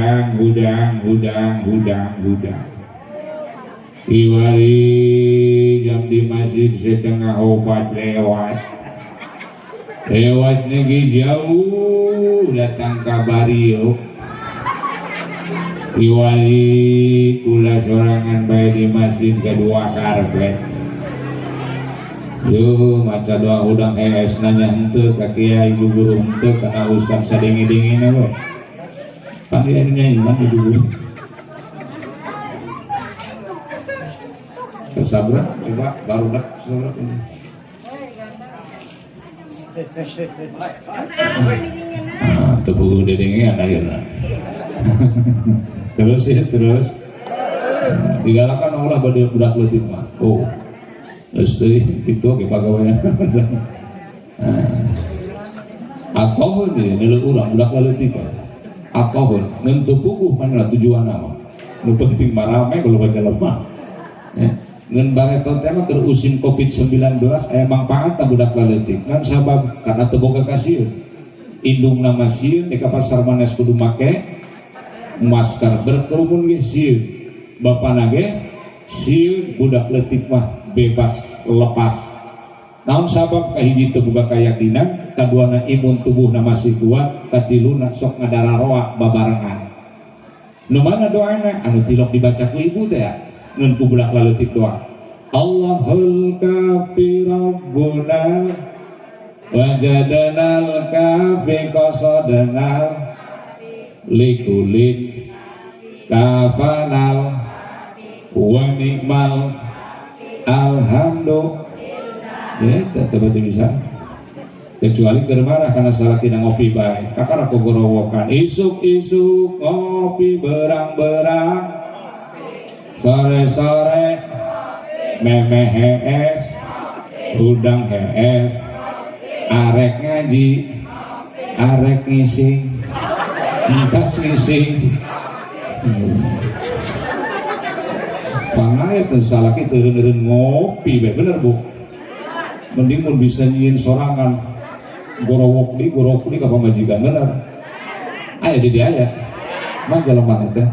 Iwari jam di masjid setengah 4 lewat negi jauh datang kabario Iwari kula sorangan bae di masjid kedua karpet. Yo maca doa udang es nanya henteu ka kiai ibu guru henteu kana ustaz sadengin-dengin apa panggilannya iman ibu guru kesabra coba baru dak sabra ini tepuk dedengnya akhirnya terus digalakan Allah bade budak leutik mah terus itu ke pegawaian alkohol nih nilai urang budak leutik alkohol ngentu puguh mana tujuan nama nu penting marame kalau baca lemah ngen bareton tema terusin COVID-19 aya manfaat ka budak leutik kan sabab karena teu boga kasieun indung nama sieun di pasar manes kudu make masker berkerumun ge sieun bapana ge sieun budak leutik mah bebas lepas. Naon sabab kahiji teu boga keyakinan, kaduana imun tubuhna masih kuat, katiluna sok ngadararoa babarengan. Nu mana doana anu tilok dibaca ku ibu teh ngeun ku budak leutik doa. Allahul kafi rabbuna wajadanal kafi qasadanal likulit kafanal wa nikmal alhamdulillah. Ya, tetap bisa. Kecuali germarah karena salah kina ngopi baik. Kakak aku gorowokan isuk-isuk ngopi berang-berang, sore-sore memeh hees, udang hees, arek ngaji, arek ngising, ngikas ngising. Pangaya tuh salah kita turun-turun ngopi baik bener bu. Mending pun bisa nyiin sorangan. Gorowok di ke pemajikan bener. Ayo di dia ya. Mana mana teh.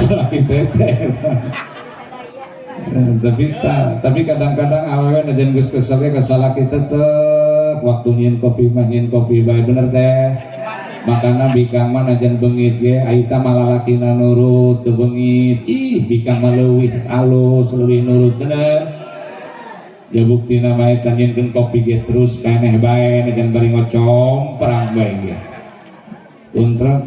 Sakit teh. Tapi kadang-kadang awewe najan geus kesel salah kita tetep waktu nyiin kopi bae bener teh. Makana bikang mah najan bengis ge aita malalakina nurut teu bengis. Ih bikang mah leuwih alus leuwih nurut bener. Ya bukti nama eta nyienkeun kopi ge terus keneh bae najan bari ngocom perang bae ge. Kuntrek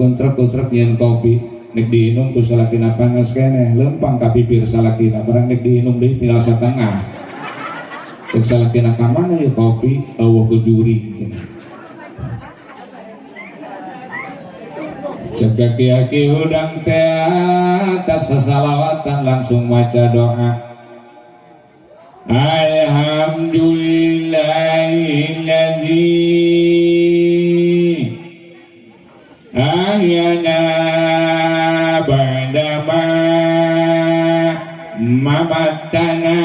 nyieun kopi nek diinum ku salakina panas keneh lempang ka bibir salakina barang nek diinum deui tinggal satengah. Cek salakina ka mana ya kopi eueuh ku juri. Cek aki-aki udang teh atas sasalawatan langsung maca doa. Alhamdulillahilladzi ahyana ba'dama mamatana.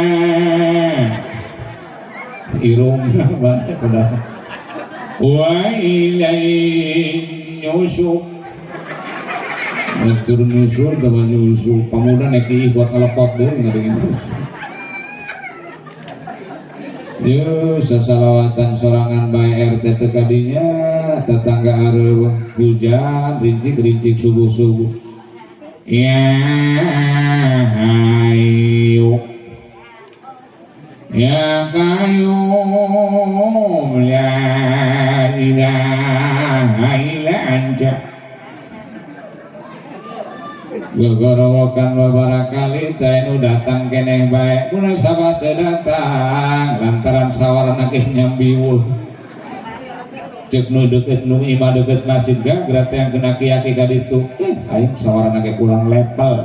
Irungna banget udah. Wa ilaihi nusyur. Nusyur sama nyusup pemuda neki buat ngelepot deh ngadengin terus. Yuk sasalawatan sorangan bae RT tekadinya tetangga areuh hujan rincik subuh ya hayu ya qayyum la ilaha illa anta. Gogorowokan babarakali teh nu datang keneh bae mun sabah teu datang lantaran sawarna ge nyambiwul. Ceuk nu deukeut nu imah deukeut masjid gagra teh yang kena aki-aki ka ditu aing sawarna ge pulang lepel.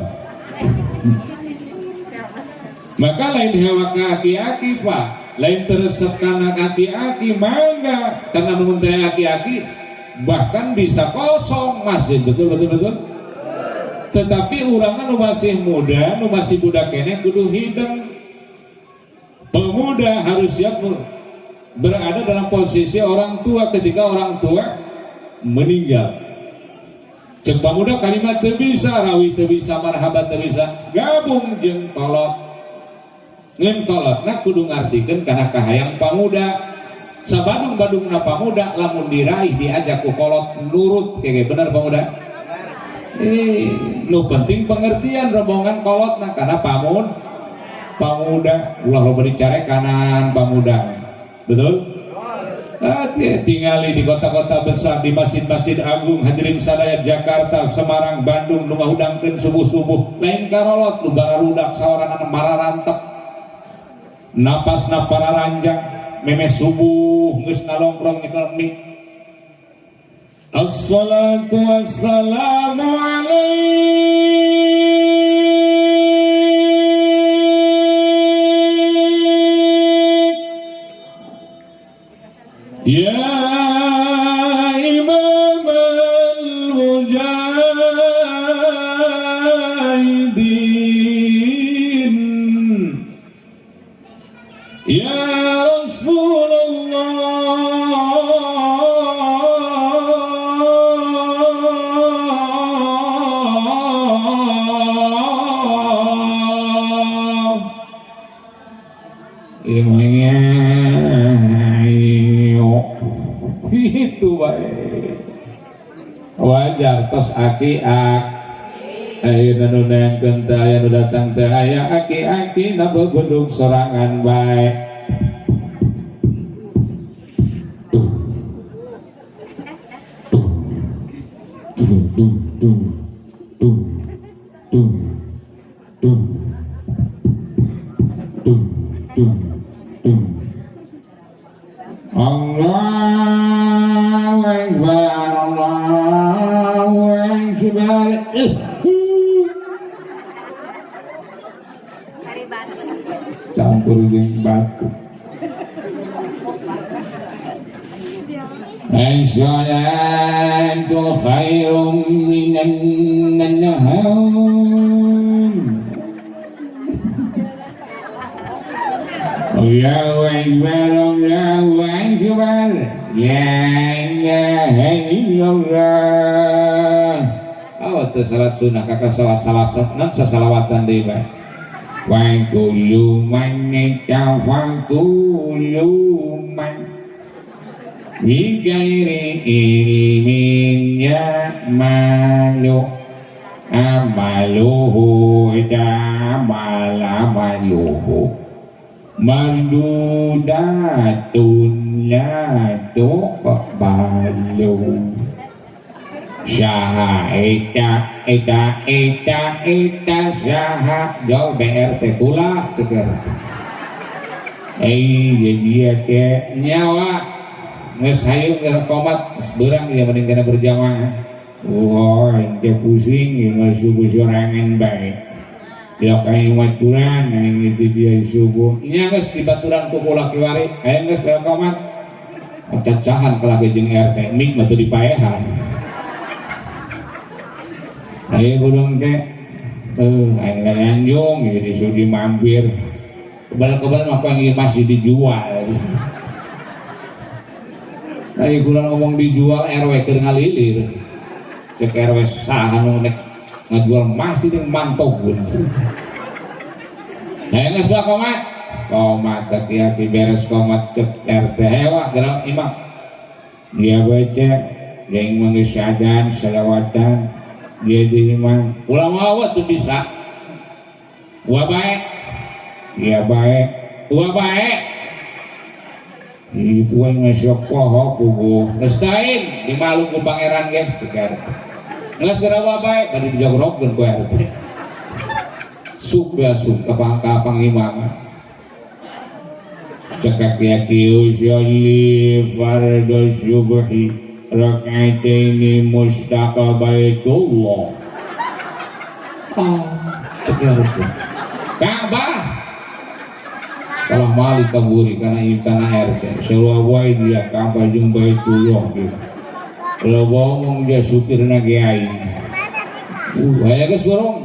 Maka lain hewa ka aki-aki Pak, lain teresep kana aki-aki mangga karena mun teh aki-aki bahkan bisa kosong masjid betul. Tetapi urangan nu masih muda, nu masih budak keneh kudu hideng. Pemuda harus siap berada dalam posisi orang tua ketika orang tua meninggal. Cek pemuda kalimat teu bisa, rawi teu bisa, marhabat teu bisa, gabung jeung kolot. Ngeun kolotna kudu ngartikeun kana kahayang pemuda. Sabadung-badungna pemuda lamun diraih diajak ku kolot nurut kege bener pemuda. Nu penting pengertian rombongan kolotna karena pamuda ulah lo berbicara kanan pamuda betul. Tinggali di kota-kota besar di masjid-masjid agung hadirin sadaya Jakarta, Semarang, Bandung nu ngahudangkeun subuh-subuh lain karolot nu bararudak saoranana mararantep napasna pararanjang meme subuh geus nalongkrong nyekelmi. Assalatu wassalamu alaik ya imam al-mujahidin ya Rasulullah. Itu baik wajar tos aki-ak ayeuna nu neangkeun teh aya nu datang teh aya aki-aki na begudung sorangan bae Allahu Akbar, Allahu Akbar. Campur dengan batu. As-salatu khairum minan nahum. Allahu Akbar, Allahu Akbar. La ilaha illallah. Awat salat sunnah kakak salat nan sasalawatan deui bae. Wa kullu man kullu man bi ghairi ilmin ya'malu amaluhu amaluhu mardudatun la tuqbalu syaha eta syaha jauh BRT pula ceker dia ke nyawa nges hayung komat seberang dia meninggalkan berjamaah ente pusing nges subuh sorangan baik dia kayak maturan yang itu dia subuh ini nges di baturan kukula kiwari nges komat cacahan kelaki jeung RT mik batu dipaehan ayo gulung teh ayo lanjung jadi sudi mampir kebal-kebal maka yang masih dijual ayo gulung ngomong dijual RW keur ngalilir cek RW saha nu nek ngajual masih di mantogun ayo geus lah komat aki beres komat cek RT hewa gerak imam dia baca dia yang mengisyadan salawatan dia di imam ulama awat tuh bisa baik dia baik itu yang ngasih pohok kubu ngestain di Maluku pangeran guys ceker ngelas kira baik tadi dijogrok dan kue RT suka kapang imam cekak yakiu syalli fardu syubhi raka'ataini mustaqabaitullah ceker Ka'bah kalah malik kaburi karena ini tanah RT selawai dia Ka'bah jeung Baitullah gitu kalau ngomong dia supirna kiai aya geus borong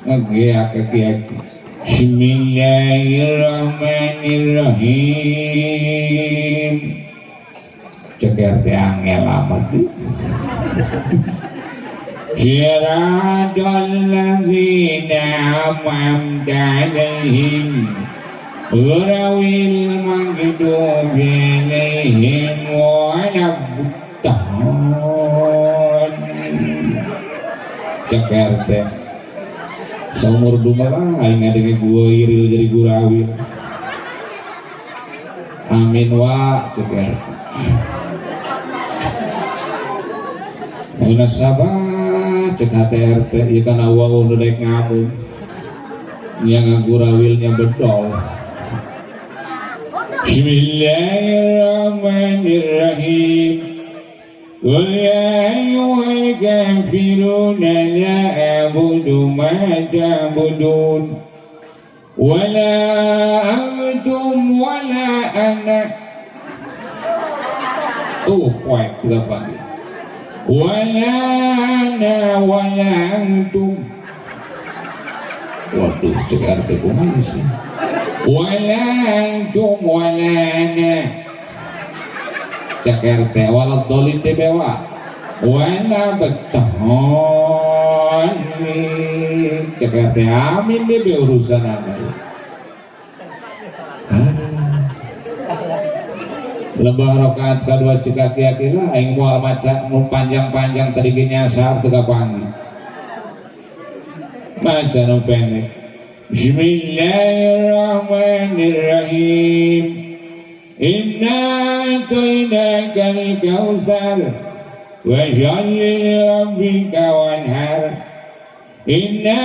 ngageak ke kiai Bismillahirrahmanirrahim ceker teh angel amat Siratal ladzina an'amta 'alaihim ghairil maghdubi 'alaihim waladdallin ceker teh seumur dumalah aing ngadenge gua iril jadi gurawi amin wa ceker Aina sabar cek HTRT ieu kana wae udah daek ngamun nya ngagurawilnya bedol Bismillahirrahmanirrahim Qul ya ayyuhal kafiruna la a'budu ma ta'budun wala antum wala ana kuat berapa wala ana wala antum waduh cekar tekungan sih wala antum wala ana cekar teh wala dolin teh bewa wala beton cekar teh amin deh be urusan apa lebah rakaat kedua cekak kira aing moal maca nu panjang-panjang tadi ge nyasar teu kapangi maca nu pendek Bismillahirrahmanirrahim Inna a'tainakal kautsar wa sholli li rabbika wanhar Inna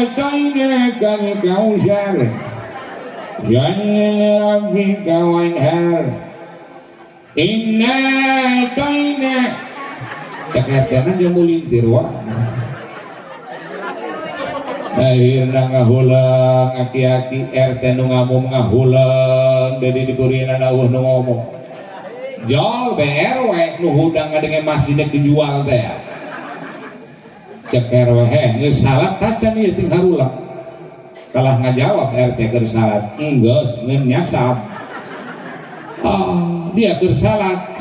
a'tainakal kautsar Rabbika wanhar inna ataina cekatenan dia mulintir wah akhirna ngahulang aki-aki RT nu ngamum ngahulang dari diberian Allah nu ngomong jol BRW nu hudang ngadenge masjid dijual teh cek RW geus salat tacan ieu ting harulang kalah ngajawab RT keur salat enggeus ngeun nyasab dia keur salat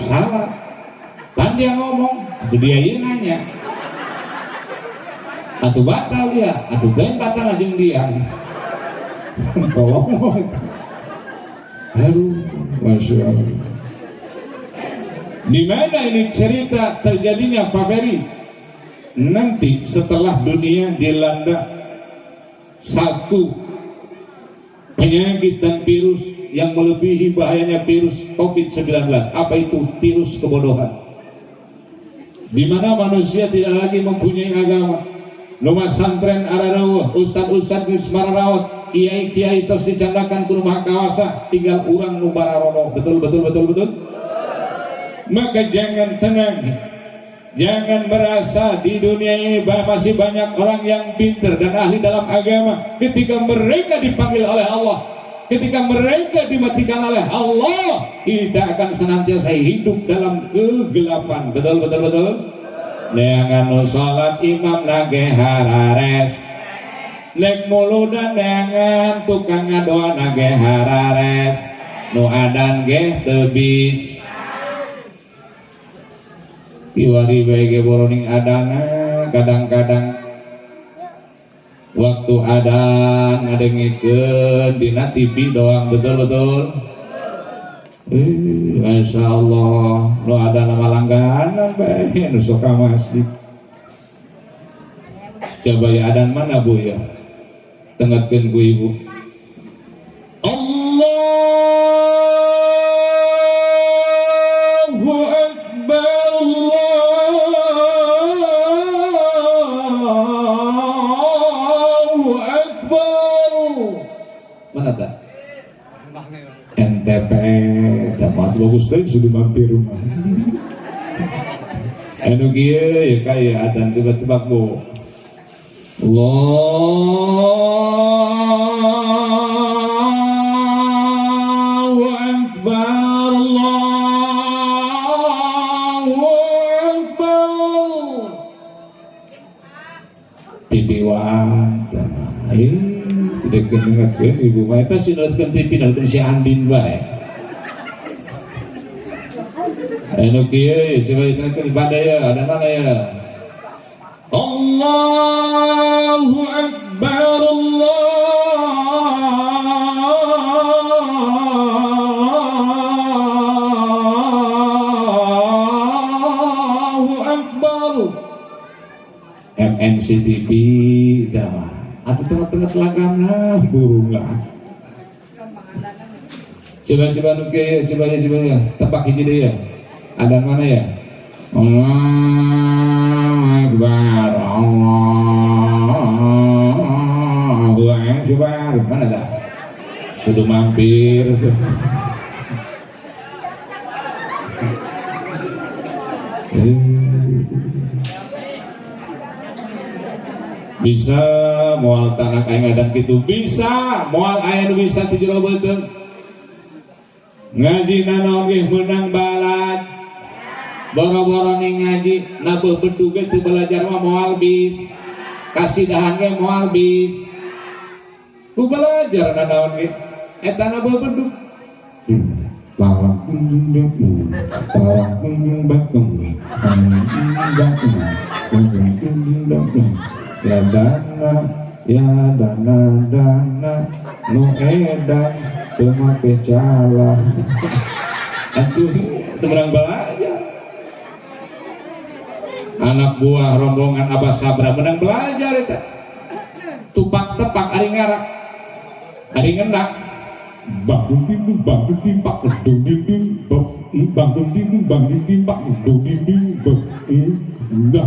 pan dia ngomong atuh dia ieu nanya atuh batal dia atuh teh batal jeung dia tolong aduh masya Allah. Di mana ini cerita terjadinya Pak Beri? Nanti setelah dunia dilanda satu penyakit dan virus yang melebihi bahayanya virus COVID-19. Apa itu? Virus kebodohan. Di mana manusia tidak lagi mempunyai agama. Rumah santren ararawah, ustad-ustad geus mararawat, kiai-kiai tos dicandakan ke rumah kawasa, tinggal urang nu bararono. Betul. Maka jangan tenang, jangan merasa di dunia ini masih banyak orang yang pintar dan ahli dalam agama. Ketika mereka dipanggil oleh Allah, ketika mereka dimatikan oleh Allah, kita akan senantiasa hidup dalam kegelapan. Betul. Jangan salat imam nage harares, nek muludan jangan tukang ngadoa nage harares, nu adan ge tebis. Iwari bae boroning adana kadang-kadang waktu adan ngadengikeun dina TV doang betul. Masya Allah nu adana malangganan bae nu sok ka masjid. Coba ya adan mana Bu ya? Tengetkeun ku Ibu. Allahu Akbar. Mana tak? NTP dapat bagus teh sudah mampir rumah. Anu kieu ya kaya adan coba tebak Bu. Allahu Akbar. Allahu Akbar. Tibiwan tidak kendengarkan Ibu mah eta sinetkeun TV nonton si Andin bae. Anu kieu coba ditengkeun ibadah ya, ada mana ya? Allahu Akbar. Allahu Akbar. MNC TV dah atau tengah-tengah telakana bunga. Coba nuke, coba ya, tebak hiji deh ya. Ada mana ya? Allahu Akbar, Allahu Akbar. Mana dah? Sudah mampir. Bisa moal tanah aing adan kitu bisa moal aya nu bisa ti jero beuteung ngaji naon ge meunang balad boro-boro ning ngaji nabeuh bedug ge teu belajar mah moal bis kasidahan ge moal bis ku belajar naon ge eta nabeuh bedug parang kunjung bakung ya dana nu edan teu make cala atuh temerang belajar anak buah rombongan Abah Sabra menang belajar eta tupak tepak ari ngarak ari ngendak bang ding pak ding ding bang ding pak ding enggak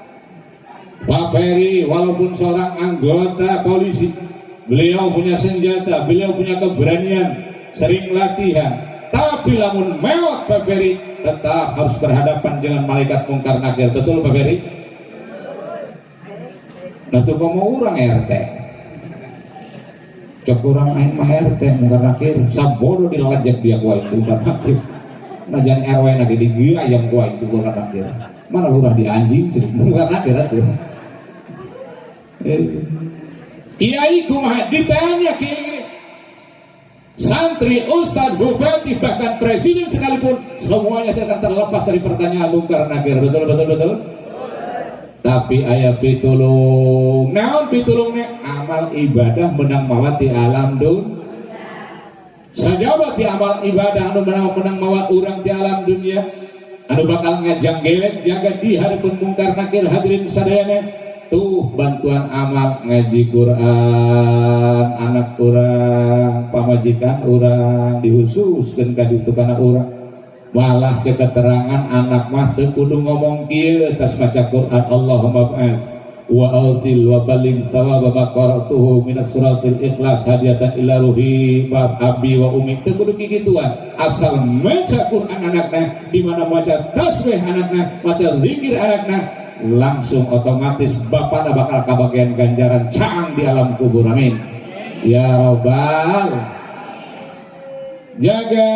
Pak Ferry walaupun seorang anggota polisi, beliau punya senjata, beliau punya keberanian, sering latihan, tapi lamun mewah Pak Ferry tetap harus berhadapan dengan malaikat mungkar nakir. Betul Pak Ferry? Nah tuh mau orang RT cok orang main mah RT mungkar nakir sabodo dilajak dia kuat itu mungkar nakir. Nah jangan RW lagi di dia yang kuat itu mungkar nakir. Mana lurah di anjing jadi mungkar nakir tuh. Kiai kumaha ditanya kiai, santri, ustadz, bupati, bahkan presiden sekalipun semuanya akan terlepas dari pertanyaan mungkar nakir. Betul. Tapi ayat pitulung, naon pitulungnya amal ibadah menang mawat di alam dunia. Sajabat di amal ibadah anu menang mawat urang di alam dunia, anu bakal ngajang gelek jaga di hadapun mungkar nakir. Hadirin sadayana, tuh bantuan amal ngaji Quran, anak urang, pamajikan urang dihususkeun ka ditu kana urang. Malah cek keterangan anak mah teu kudu ngomong kieu tas maca Quran. Allahumma ba'as wa awzil wa baligh thawaba ma qara'tuhu minas suratil ikhlas hadiatan ila ruhi wa abi wa umi. Teu kudu kikituan, asal maca Quran anakna, di mana maca tasbih anakna, maca zikir anakna, langsung otomatis bapakna bakal kabagian ganjaran caang di alam kubur. Amin ya robbal. Jaga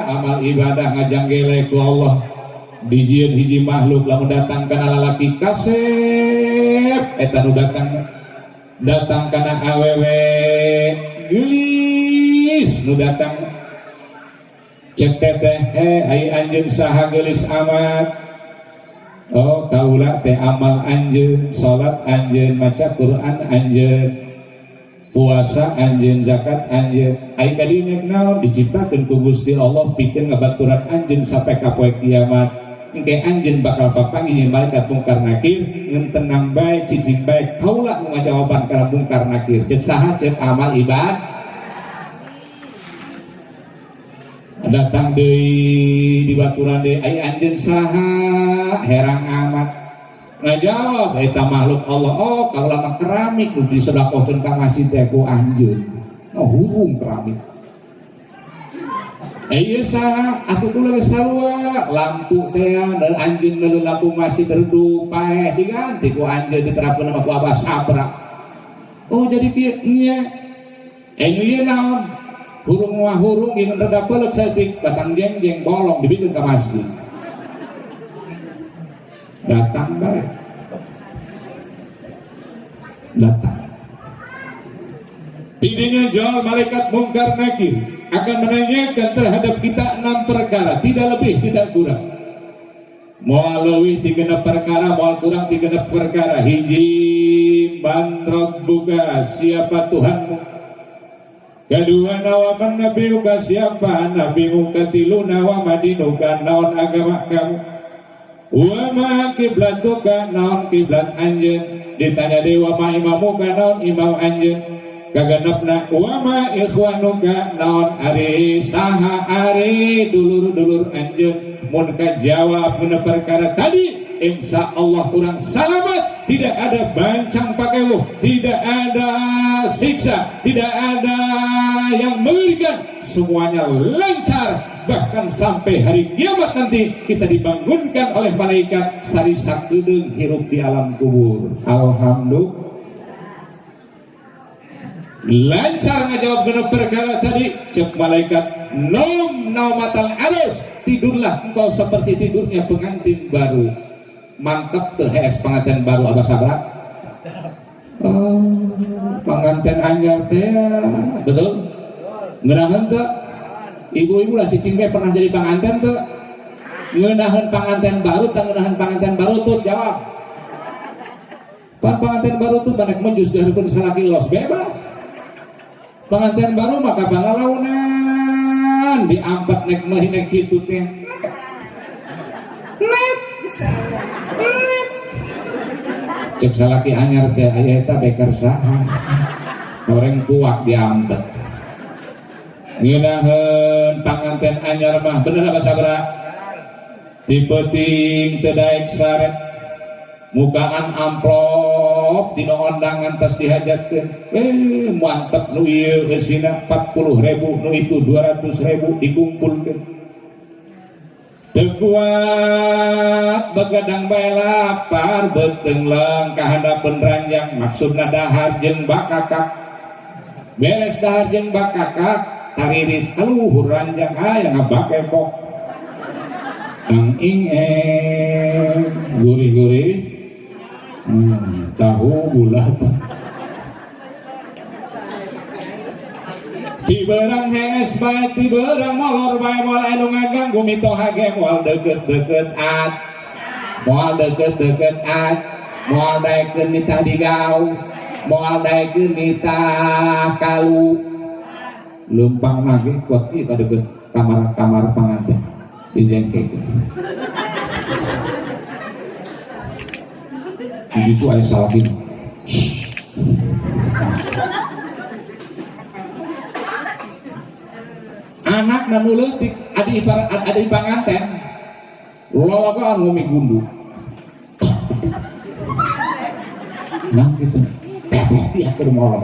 amal ibadah ngajang gelek ku Allah. Dijieun hiji makhluk lamun datang kana lalaki kasep eta nu datang kana awewe geulis nu datang cek teteh ai anjeun saha geulis amat. Oh kaula teh amal anjeun, salat anjeun, maca Quran anjeun, puasa anjeun, zakat anjeun. Ai kadieu naon diciptakeun ku Gusti Allah pikeun ngabaturan anjeun sampai ka poe kiamat. Engke anjeun bakal papanggih malaikat mungkar nakir ngeun tenang bae cicing bae kaula nu ngajawaban kana mungkar nakir. Ceuk saha? Ceuk amal ibadah. Datang deui di baturan deui, ai anjeun saha? Herang amat. Ngajawab eta makhluk Allah, oh kaula mah keramik nu disedekahkeun ka masjid teh ku anjeun. Oh hurung keramik. Ieu saha? Atuh kula geus sarua lampu teh dan anjeun neuleuh lampu masjid redup paeh diganti ku anjeun diterapkeun sama ku Abah Sabra. Oh jadi kieu nya. Ieu naon? Hurung mah hurung ingin reda peuleuk saeutik batang jengjeng bolong dibikeun ka masjid. Datang baik, datang. Tidaknya jual malaikat mungkar nakir akan menanyakan terhadap kita 6 perkara, tidak lebih tidak kurang. Moal leuwih 3 perkara, moal kurang 3 perkara. Hiji, man rabbuka, siapa Tuhanmu? Kedua, nawaman nabiuka, siapa nabimu? Ketilu, nawama dinuka, naon agama kamu? Wa ma kiblatuka, naon kiblat anjeun? Ditanya deui wa ma imamuka, naon imam anjeun? Kagenepna wa ma ikhwanuka, naon ari saha ari dulur-dulur anjeun? Mun kajawab guna perkara tadi, insyaallah urang salamet, tidak ada bancang pakeuh, tidak ada siksa, tidak ada yang mengerikan, semuanya lancar. Bahkan sampai hari kiamat nanti kita dibangunkan oleh malaikat sari sakedeung hirup di alam kubur. Alhamdulillah. Lancar ngajawab genep perkara tadi. Cek malaikat, nom naumatal alus, tidurlah engkau seperti tidurnya pengantin baru. Mantap tuh HS pengantin baru Abah Sabra. Oh, pengantin anyar teh betul. Ngeunaheun teu? Ibu-ibu lah cicing be pernah jadi pengantin tuh. Ngeunaheun pengantin baru, tang ngeunaheun pengantin baru tuh jawab. Pengantin baru tuh banyak menjus dari pun salaki los bebas. Pengantin baru maka pangalaunan diampat nek meuhi nek kitu teh. Net. Cek salaki anyar teh aya eta beker saha. Orang kuat diampat. Ngeunaheun panganten anyar mah bener apa sabra? Dipeting teu daek saret, mukaan amplop envelope dina undangan tas dihajatkeun mantep nu ieu eusina 40.000 nu itu 200.000 dikumpulkeun teu kuat begadang bae lapar beuteung leung ka handapeun ranjang maksudna dahar jeung bakakak beres dahar jeung bakakak tariris aluhur ranjang aya ngabakepok ang gurih-gurih tahu bulat tiberang henges bae tiberang molor bae moal anu ngaganggu mitoha ge moal deukeut-deukeut at moal deukeut-deukeut at moal daekeun mita digau moal daekeun mita kalu leumpang lagi kuat ieu ka deukeut kamar panganten dijengkekeun itu aya salagin anak nu leutik adi panganten lologoan ngumi gundu nah gitu ya keur moal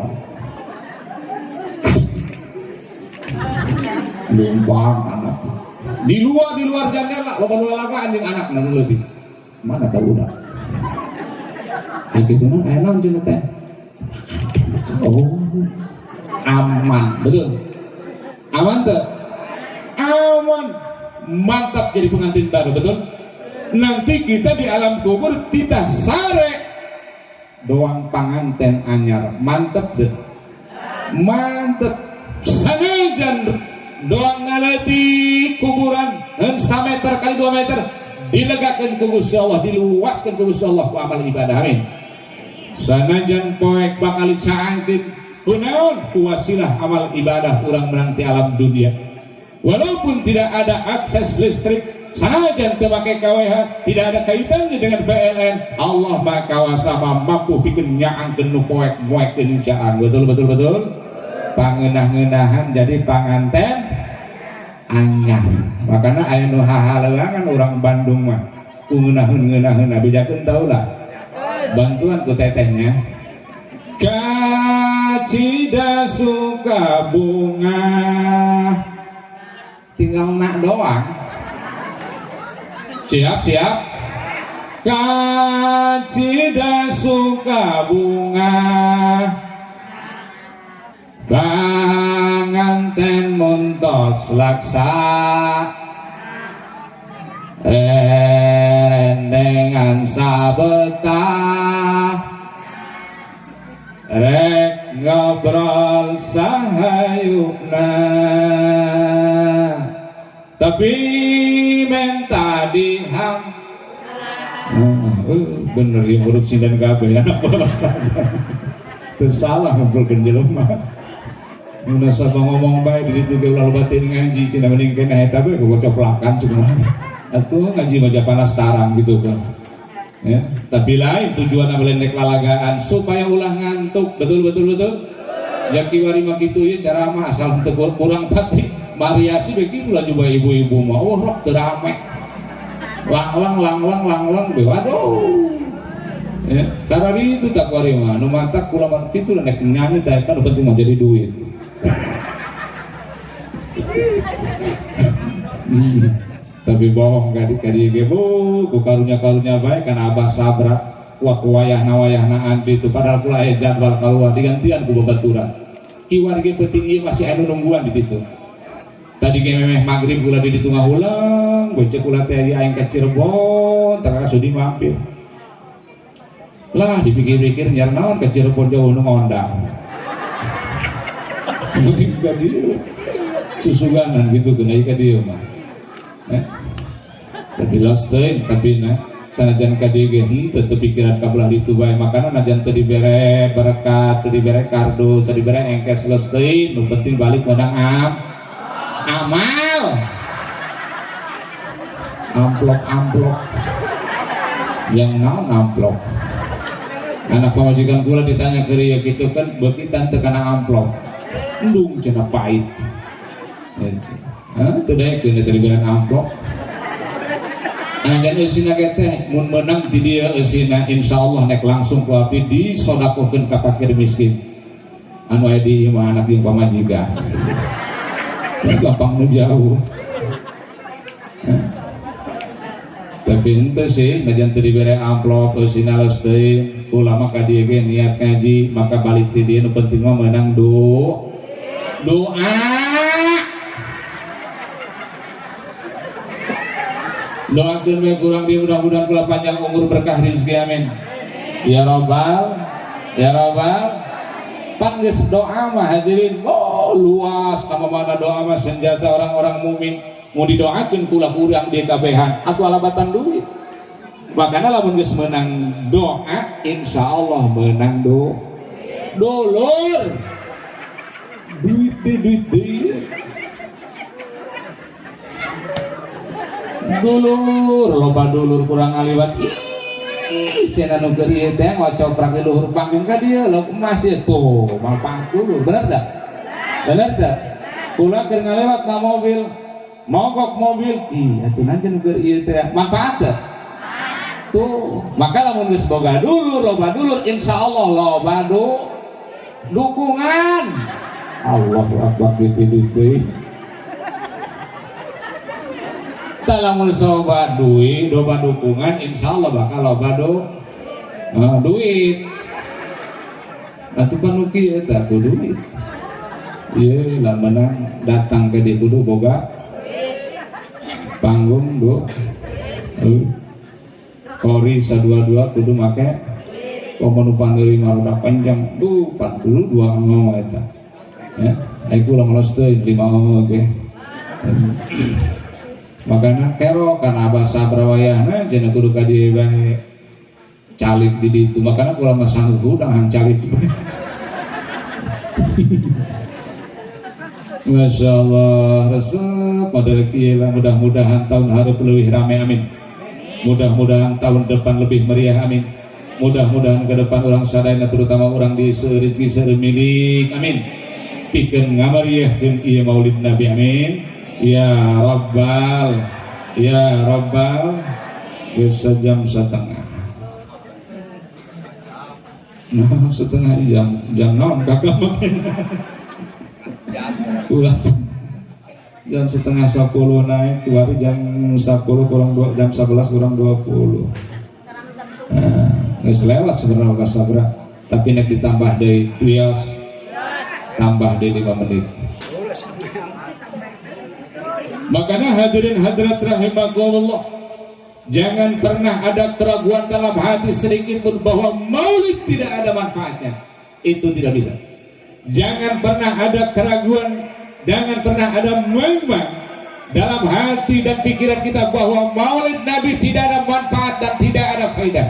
leumpang anak di luar jendela loba anjing anak nu leutik mana tahu udah gitu nah enak jeung teh oh aman betul aman tuh aman mantap jadi pengantin baru betul nanti kita di alam kubur tidak sare doang panganten anyar mantep tuh mantep sanajan doang naleti kuburan 1 meter kali 2 meter dilegakan ku Gusti Allah diluaskan ku Gusti Allah ku amal ibadah amin sanajan poek bakal dicaangkeun kunaon ku wasilah amal ibadah urang menang ti alam dunia walaupun tidak ada akses listrik sanajan teu make KWH tidak ada kaitannya dengan PLN Allah Maha Kawasa mampu pikeun nyaangkeun nu poek moekeun caang betul pangeunah-ngeunahan jadi panganten anyar makanya aya nu hahaleungan urang Bandung mah ku ngeunah-ngeunaheun bejakeun tahu lah bantuan ku tetehnya kacida suka bunga tinggal nak doang siap kacida suka bunga panganten muntos laksa rendengan sabetah rek ngobrol sahayukna tapi menta diham bener yang urut sindan kabeh anak bangsa tersalah ngobrolkeun jelema mun sabang ngomong bae di ditu ge ulah batin ngaji cenah mending kena eta bae gocoplakan cenah atuh ngaji mah panas tarang gitu kan ya tapi lain tujuan melendek lalagaan supaya ulah ngantuk betul ya kiwari mah kitu ya cara mah asal teu kurang pati variasi begitu lah coba ibu-ibu mah rok teu rame lang be waduh ya karena itu tak kuari mah nu mantak kula mah kitu nek nyanyi teh kan penting mah jadi duit tapi bohong kadi ge bu ku karunya bae kana abah sabra wayahna andi itu padahal kula aya jadwal kaluar digantian ku babaturan kiwar ge penting ieu masih anu nungguan di ditu tadi ge memeh magrib kula di ditu ngahulang bece kula teh aing ka Cirebon tara sudi mampir lah dipikir-pikir nyar naon ka Cirebon jauh nu ngondang mungkin ka dieu susuganan gitu kena ka dieu mah tapi lost tapi sanajan kadieu ge teu pikiran kabelah ditu bae makana najan teu dibere berkat teu dibere kardus teu dibere engkes lost nu penting balik menang amal amplop yang naon amplop anak pamajikan kula ditanya ke ieu kitu kan beuki teh kana amplop endung cenah pait teu daekeun teu dibere amplop Angan eusina teh mun meunang ti dieu eusina insyaallah nek langsung ku abdi disodakokeun ka fakir miskin. Anu aya di imah anak jeung pamajikan. Gampang nu jauh. Tapi ente sih najan teu dibere amplop eusina leus teuing ulama ka dieu ge niat ngaji maka balik ti dieu nu penting mah meunang doa. Doakeun we kurang dia mudah-mudahan kula panjang umur berkah rezeki amin. Ya Rabbal, ya Rabbal. Pan geus doa mah hadirin, oh luas kamana doa mah senjata orang-orang mukmin. Mau didoakeun kula urang di kabehan atuh alabatan duit. Makana lamun geus meunang doa insyaallah meunang dolor. Duit. Dulur, loba dulur kurang aliwat. Ih, cenah nu keur ieu teh ngocoprak di luhur panggung ka dieu lo emas ieu tuh, mal pangkul. Bener tah? Bener tah? Kula keur ngalewat na mobil, mogok mobil. Ih, atuh nanti nu keur ieu teh manfaat teh. Tuh, maka lamun geus boga dulur, loba dulur insyaallah loba dukungan. Allahu akbar dipilih deui. Lamun sobat duit, loba dukungan, insyaallah bakal loba duit. Atuh panuki eta ku duit. Ieu lah menang datang ke dieu kudu boga panggung Kori sadua-dua kudu make komo nu paneureuma roda panjang 42 ngo eta. Ya, aku ulah melos teuing 5 teh. Makanya kero karena abah sabrawayana cenah kudu ka dieu bae calik di ditu. Makanya kula mah sanggup udang calik. Masya Allah, resep model kieu mudah-mudahan tahun hareup leuwih rame amin. Mudah-mudahan tahun depan lebih meriah amin. Mudah-mudahan ke depan orang sadayana terutama orang di rezeki saremilik amin. Pikeun ngamariahkeun ieu Maulid Nabi amin. Ya Rabbal, ya Rabbal. Geus jam setengah. Nah, setengah jam naon kakak makin. Ulah jam setengah 10 naik keluar jam 10 kurang 2 jam 11 kurang 20. Nah, geus lewat sebenarnya ka sabra, tapi nek ditambah deui tios tambah deui 5 menit. Makanya hadirin hadirat rahimakumullah, jangan pernah ada keraguan dalam hati sedikit pun bahwa maulid tidak ada manfaatnya. Itu tidak bisa. Jangan pernah ada keraguan, jangan pernah ada memang dalam hati dan pikiran kita bahwa maulid Nabi tidak ada manfaat dan tidak ada faedah.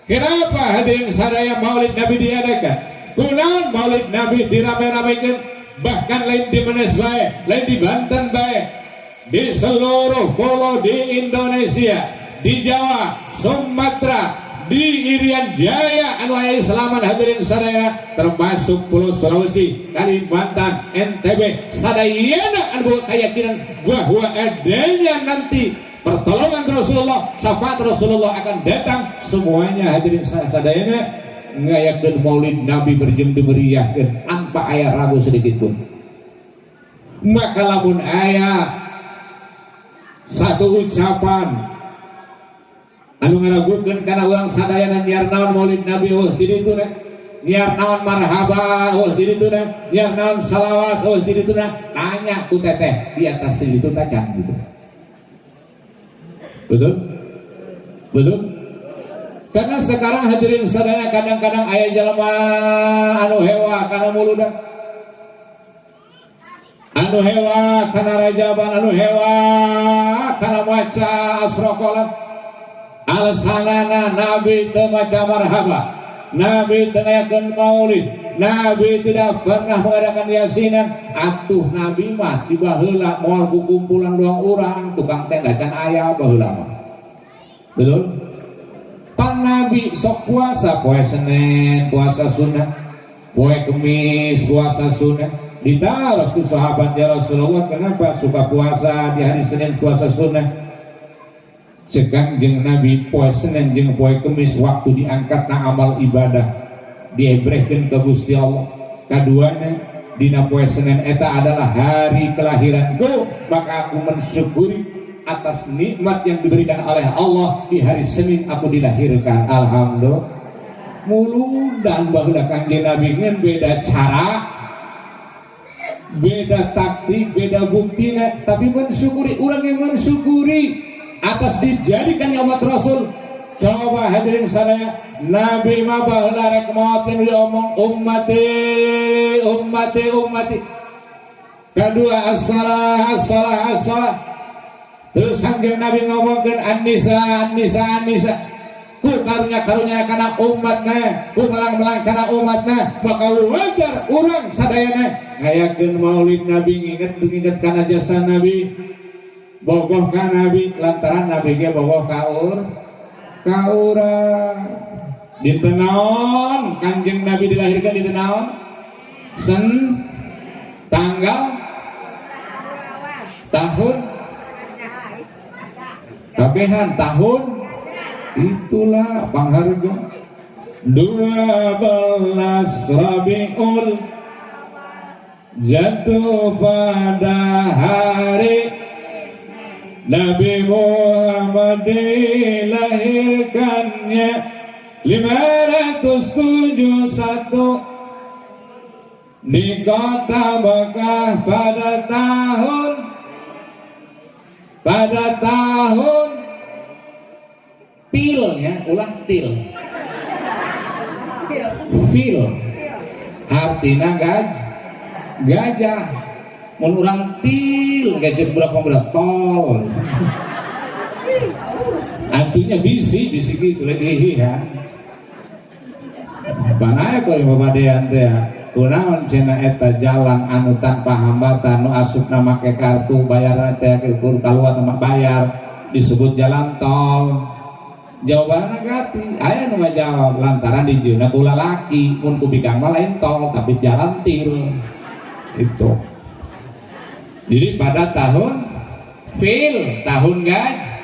Kenapa hadirin sadaya maulid Nabi diadakan? Kunaon maulid Nabi dirame-ramekeun, bahkan lain di Menes bae, lain di Banten bae, di seluruh pulau di Indonesia, di Jawa, Sumatera, di Irian Jaya anu aya Islaman hadirin sadaya, termasuk Pulau Sulawesi, Kalimantan, NTB, sadayana anu keyakinan bahwa adanya nanti pertolongan Rasulullah, syafaat Rasulullah akan datang, semuanya hadirin sadayana ngayakeun maulid Nabi berjemde meriahkeun tanpa aya ragu sedikit pun. Maka lamun aya satu ucapan anu ngaragukeun kana urang sadayana niar naon maulid Nabi di ditu na, niar naon marhaba di ditu na, niar naon salawat di ditu na, tanya ku teteh di atas itu tacan gitu. Betul? Betul? Karena sekarang hadirin sadayana kadang-kadang aya jalma anu hewa kana muludan, anu hewa kana rajaban, anu hewa kana maca asrokolan. Alasanana Nabi teu maca marhaba, Nabi teu ngayakeun maulid, Nabi tidak pernah mengadakan yasinan. Atuh Nabi mah tiba heula moal kumpulan doang urang, tukang tenda can aya baheula mah. Betul? Pan Nabi sok puasa, poe Senin puasa sunnah, poe Kemis puasa sunnah. Ditaros ku sahabat ya Rasulullah, kenapa suka puasa di hari Senin puasa sunnah? Cekang jeung Nabi poe Senin jeung poe Kemis waktu diangkatna amal ibadah diebrehkeun ka Gusti Allah. Kaduana dina poe Senin eta adalah hari kelahiranku, maka aku mensyukuri atas nikmat yang diberikan oleh Allah di hari Senin aku dilahirkan. Alhamdulillah. Muludan baheula Kangjeng Nabi ngeun beda cara, beda taktik, beda buktina, tapi mensyukuri. Urang yang mensyukuri atas dijadikannya umat Rasul. Coba hadirin sadaya, Nabi mah baheula rek maotin diomong ummati ummati ummati. Kedua as-salah as-salah as-salah. Terus Kangjeng Nabi ngomongkeun an-nisa an-nisa an-nisa. Ku karunya-karunya kana umatna, ku melang-melang kana umatna, maka wajar urang sadayana ngayakeun maulid Nabi, nginget kana jasa Nabi, bogoh ka Nabi, lantaran Nabi ge bogoh ka urang. Dinten naon Kangjeng Nabi dilahirkan dinten naon? Tanggal tahun kabehan tahun itulah pangharga 12 Rabiul jatuh pada hari Nabi Muhammad dilahirkannya 571 di kota Mekah pada tahun pil ya, ulang til fil artinya gajah mun urang til gajah berapa tol artinya bisi gitu lagi ya panaya kalau babadean teh kunaon cenah eta jalan anu tanpa hambatan nu asupna make kartu bayarna teh kur kaluar bayar disebut jalan tol. Jawabanna gati aya nu ngajawab lantaran di jeuna ku lalaki mun ku bikang mah lain tol tapi jalan til itu. Jadi pada tahun fil tahun gajah.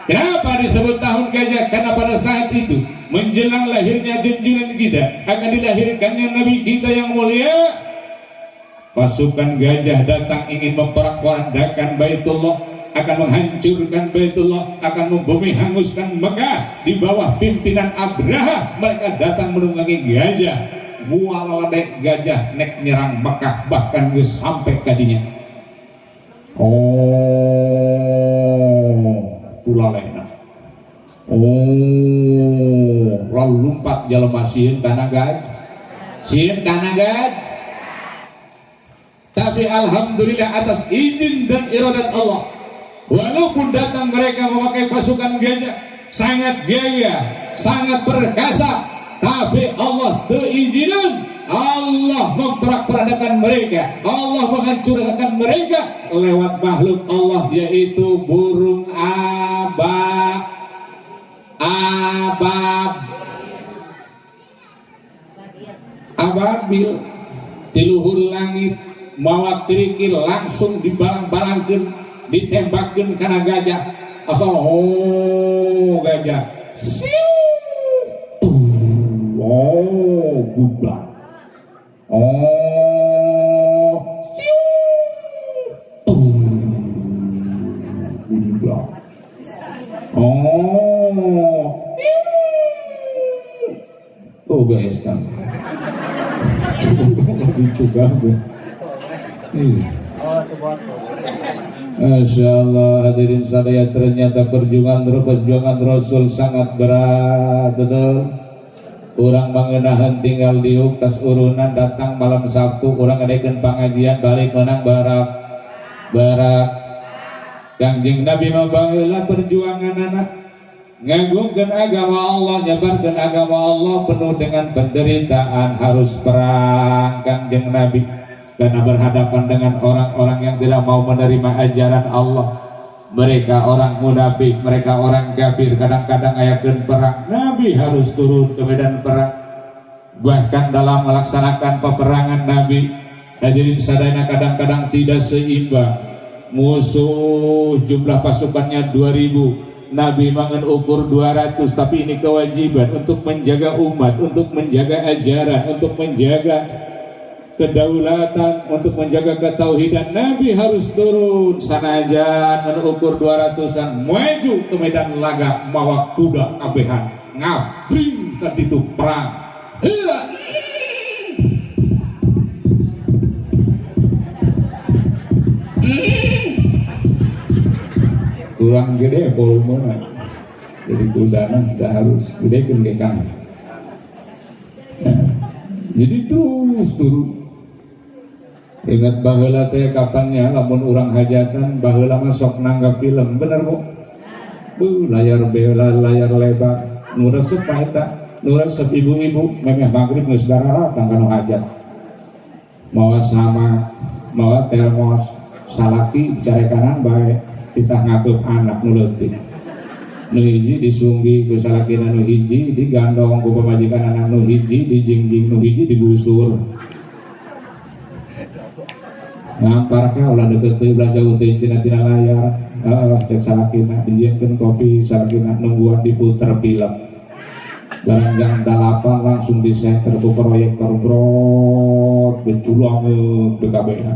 Kenapa disebut tahun gajah? Karena pada saat itu menjelang lahirnya junjungan kita akan dilahirkannya Nabi kita yang mulia, pasukan gajah datang ingin memporak-porandakan Baitullah, akan menghancurkan Baitullah, akan membumi hanguskan Mekah di bawah pimpinan Abraha. Mereka datang menunggangi gajah, mualade gajah nek nyerang Mekah bahkan geus sampai kadinya. Tulalena. Lalu lompat jalma sieun kana gajah. Tapi alhamdulillah atas izin dan iradat Allah, walaupun datang mereka memakai pasukan gajah sangat gaya, sangat perkasa, tapi Allah berizinan, Allah memperak-peradakan mereka, Allah menghancurkan mereka lewat makhluk Allah, yaitu burung ababil di luhur langit mawa kerikil langsung dibalang-balangkeun ditembakkeun kana gajah asal gajah gubrak guys kan itu bagus. Masya Allah hadirin sadaya, ternyata perjuangan Rasul sangat berat betul. Orang mengenahan tinggal di tas urunan datang malam Sabtu, orang ngadaikeun pengajian balik menang barak Kangjeng Nabi mah baheula perjuangan anak ngagungkeun agama Allah, nyebarkeun agama Allah penuh dengan penderitaan, harus perang Kangjeng Nabi karena berhadapan dengan orang-orang yang tidak mau menerima ajaran Allah. Mereka orang munafik, mereka orang kafir, kadang-kadang ayakeun perang. Nabi harus turun ke medan perang. Bahkan dalam melaksanakan peperangan Nabi, hadirin sadayana, kadang-kadang tidak seimbang. Musuh jumlah pasukannya 2000, Nabi mangan ukur 200, tapi ini kewajiban untuk menjaga umat, untuk menjaga ajaran, untuk menjaga kedaulatan, untuk menjaga ketauhidan. Nabi harus turun sanajan ngan ukur 200-an maju ke medan laga mawa kuda kabehan ngabring ke titu perang. Kurang gede volumenya, jadi kudana tidak harus gede kan. Jadi terus turun. Ingat baheula teh kapannya lamun urang hajatan baheula mah sok nanggap film, bener Bu? Layar bela, layar lebar, nu resep eta, nu resep ibu-ibu memeh magrib geus dararatang kana hajat. Mawa sama, mawa termos, salaki dicarekanan bae, kita ngagep anak nu leutik. Nu hiji disunggi ku salakina nu hiji, digandong ku pamajikan anak nu hiji, dijingjing nu hiji digusur. Ngampar ka ulah deket teh ulah jauh teh tina layar. Cek salakina dijieunkeun kopi, salakina nungguan diputer film. Barang jam 8 langsung disenter ku proyektor brot beculang BKBH.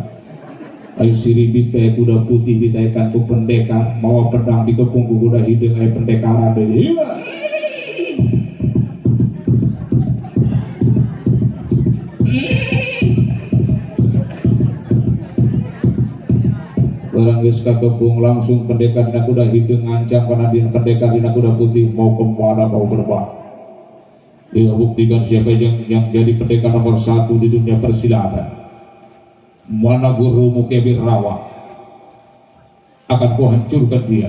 Ayo siribit teh kuda putih ditaekan ku pendekar, mawa pedang dikepung ku kuda hideung aya pendekaran deui. Barang geus kakepung langsung pendekar dina kuda hideung ngancam kana dina pendekar dina kuda putih mau kemana mau berbah. Dia buktikan siapa yang jadi pendekar nomor 1 di dunia persilatan. Mana gurumu Kebir Rawa, akan ku hancurkan dia.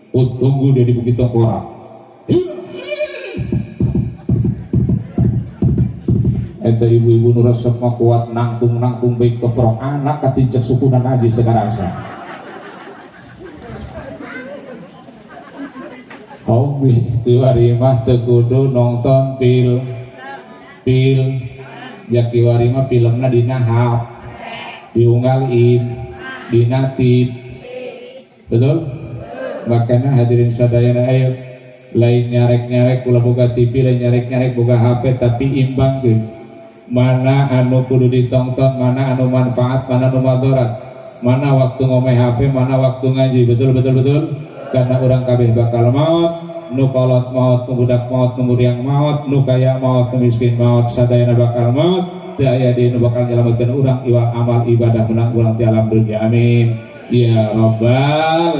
Ku tunggu dia di Bukit Tengkorak. Eta ibu-ibu nu resep mah kuat nangtung baik keprok anak katincek sukunan aja sekarasa. Hobi tu hari mah teu kudu nonton pil jaki wari mah filmna dina hap diunggal dinatip betul. Makanya hadirin sadayana ayo lain nyarek kula boga TV, lain nyarek boga HP, tapi imbang ke mana anu kudu ditonton, mana anu manfaat, mana anu madarat, mana waktu ngomeh HP, mana waktu ngaji. Betul karena orang kabeh bakal maut, nu kolot maut, nu budak maut, nu muriang maut, nu kaya maut, nu miskin maut, sadayana bakal maut. Aya di nu bakal nyelametkeun urang iwal amal ibadah menang urang ti alam dunya. Amin ya rabbal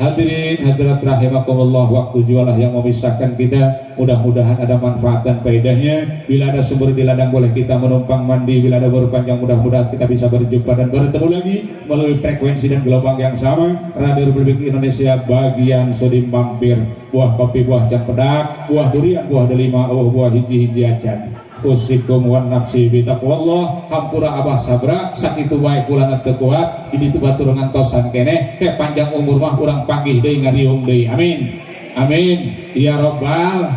hadirin hadirat rahimakumullah. Waktu jualah yang memisahkan kita, mudah-mudahan ada manfaat dan faedahnya. Bila ada sumber di ladang boleh kita menumpang mandi, bila ada berpanjang mudah-mudahan kita bisa berjumpa dan bertemu lagi melalui frekuensi dan gelombang yang sama. Radio Republik Indonesia bagian Sudim Mampir, buah kopi, buah cempedak, buah durian, buah delima, buah hiji-hiji acan. Usikum wan nafsi bitaqwallah. Hampura abah sabra sakitu wae kula teu kuat di ditu batur ngantosan keneh ke panjang umur mah urang panggih deui ngariung deui. Amin ya rabbal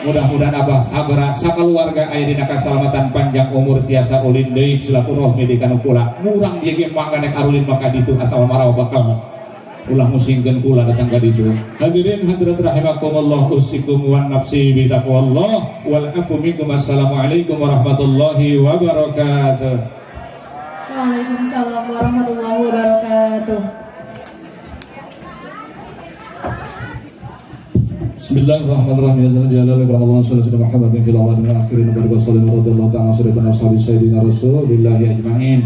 mudah-mudahan abah sabra sakeluarga aya dina kasalamatan panjang umur tiasa ulin deui silaturahmi di kana kula murang dieu ge mangga arulin maka ditu asal marawa bakal ulah musingkeun kula datang ka ditu. Hadirin hadirat rahimakumullah, usikum wan nafsi bi taqwallah wal afu minkum. Assalamualaikum warahmatullahi wabarakatuh. Waalaikumsalam warahmatullahi wabarakatuh. Bismillahirrahmanirrahim. Ya zalal jalali Ramadhan sallallahu alaihi Muhammadin fil awalin wal akhirin wa sallallahu radhiyallahu ta'ala sayyidina ashabi sayyidina rasulillahi ajma'in.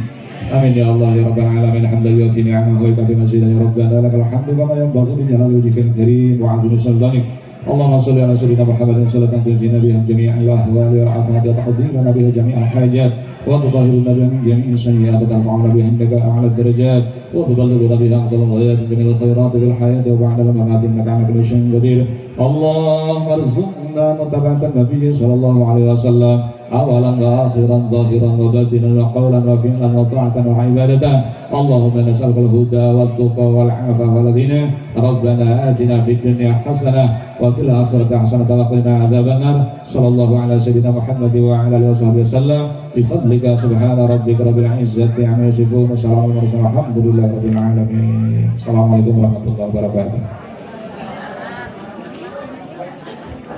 Amin ya Allah ya rabbal alamin. Alhamdulillah wa ni'amahu wa bi mazidan ya rabbana lakal hamdu kama yanbaghi li jalali wajhikal karim wa 'azimi sultanik. Allahumma shalli ala sayyidina Muhammadin sallallahu alaihi wa sallam jami'an wa ahwali wa afat wa tahdhiruna biha jami'al hajat wa tudahhiruna biha min jami'i sayyi'ati wa tarfa'una biha indaka a'la darajat wa tuballighuna biha aqsal ghayat min al khairat fil hayati wa ba'da al mamati innaka 'ala kulli shay'in qadir. Allahumma arzuqna mutaba'atan nabiyyi sallallahu alaihi wasallam awalan wa akhiran zahiran wa batinan wa qawlan wa fi'lan wa ta'atan wa ibadatan Allahumma nas'aluka al-huda wa tuqa wal 'afa wal ghina rabbana atina fid dunya hasanah wa fil akhirati hasanah wa qina adzabannar sallallahu ala sayyidina Muhammad wa ala alihi wasallam bi fadlika subhana rabbika rabbil izzati amma yasifun wa salamun ala mursalin alhamdulillahi rabbil alamin. Assalamualaikum warahmatullahi wabarakatuh.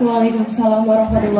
Waalaikumsalam warahmatullahi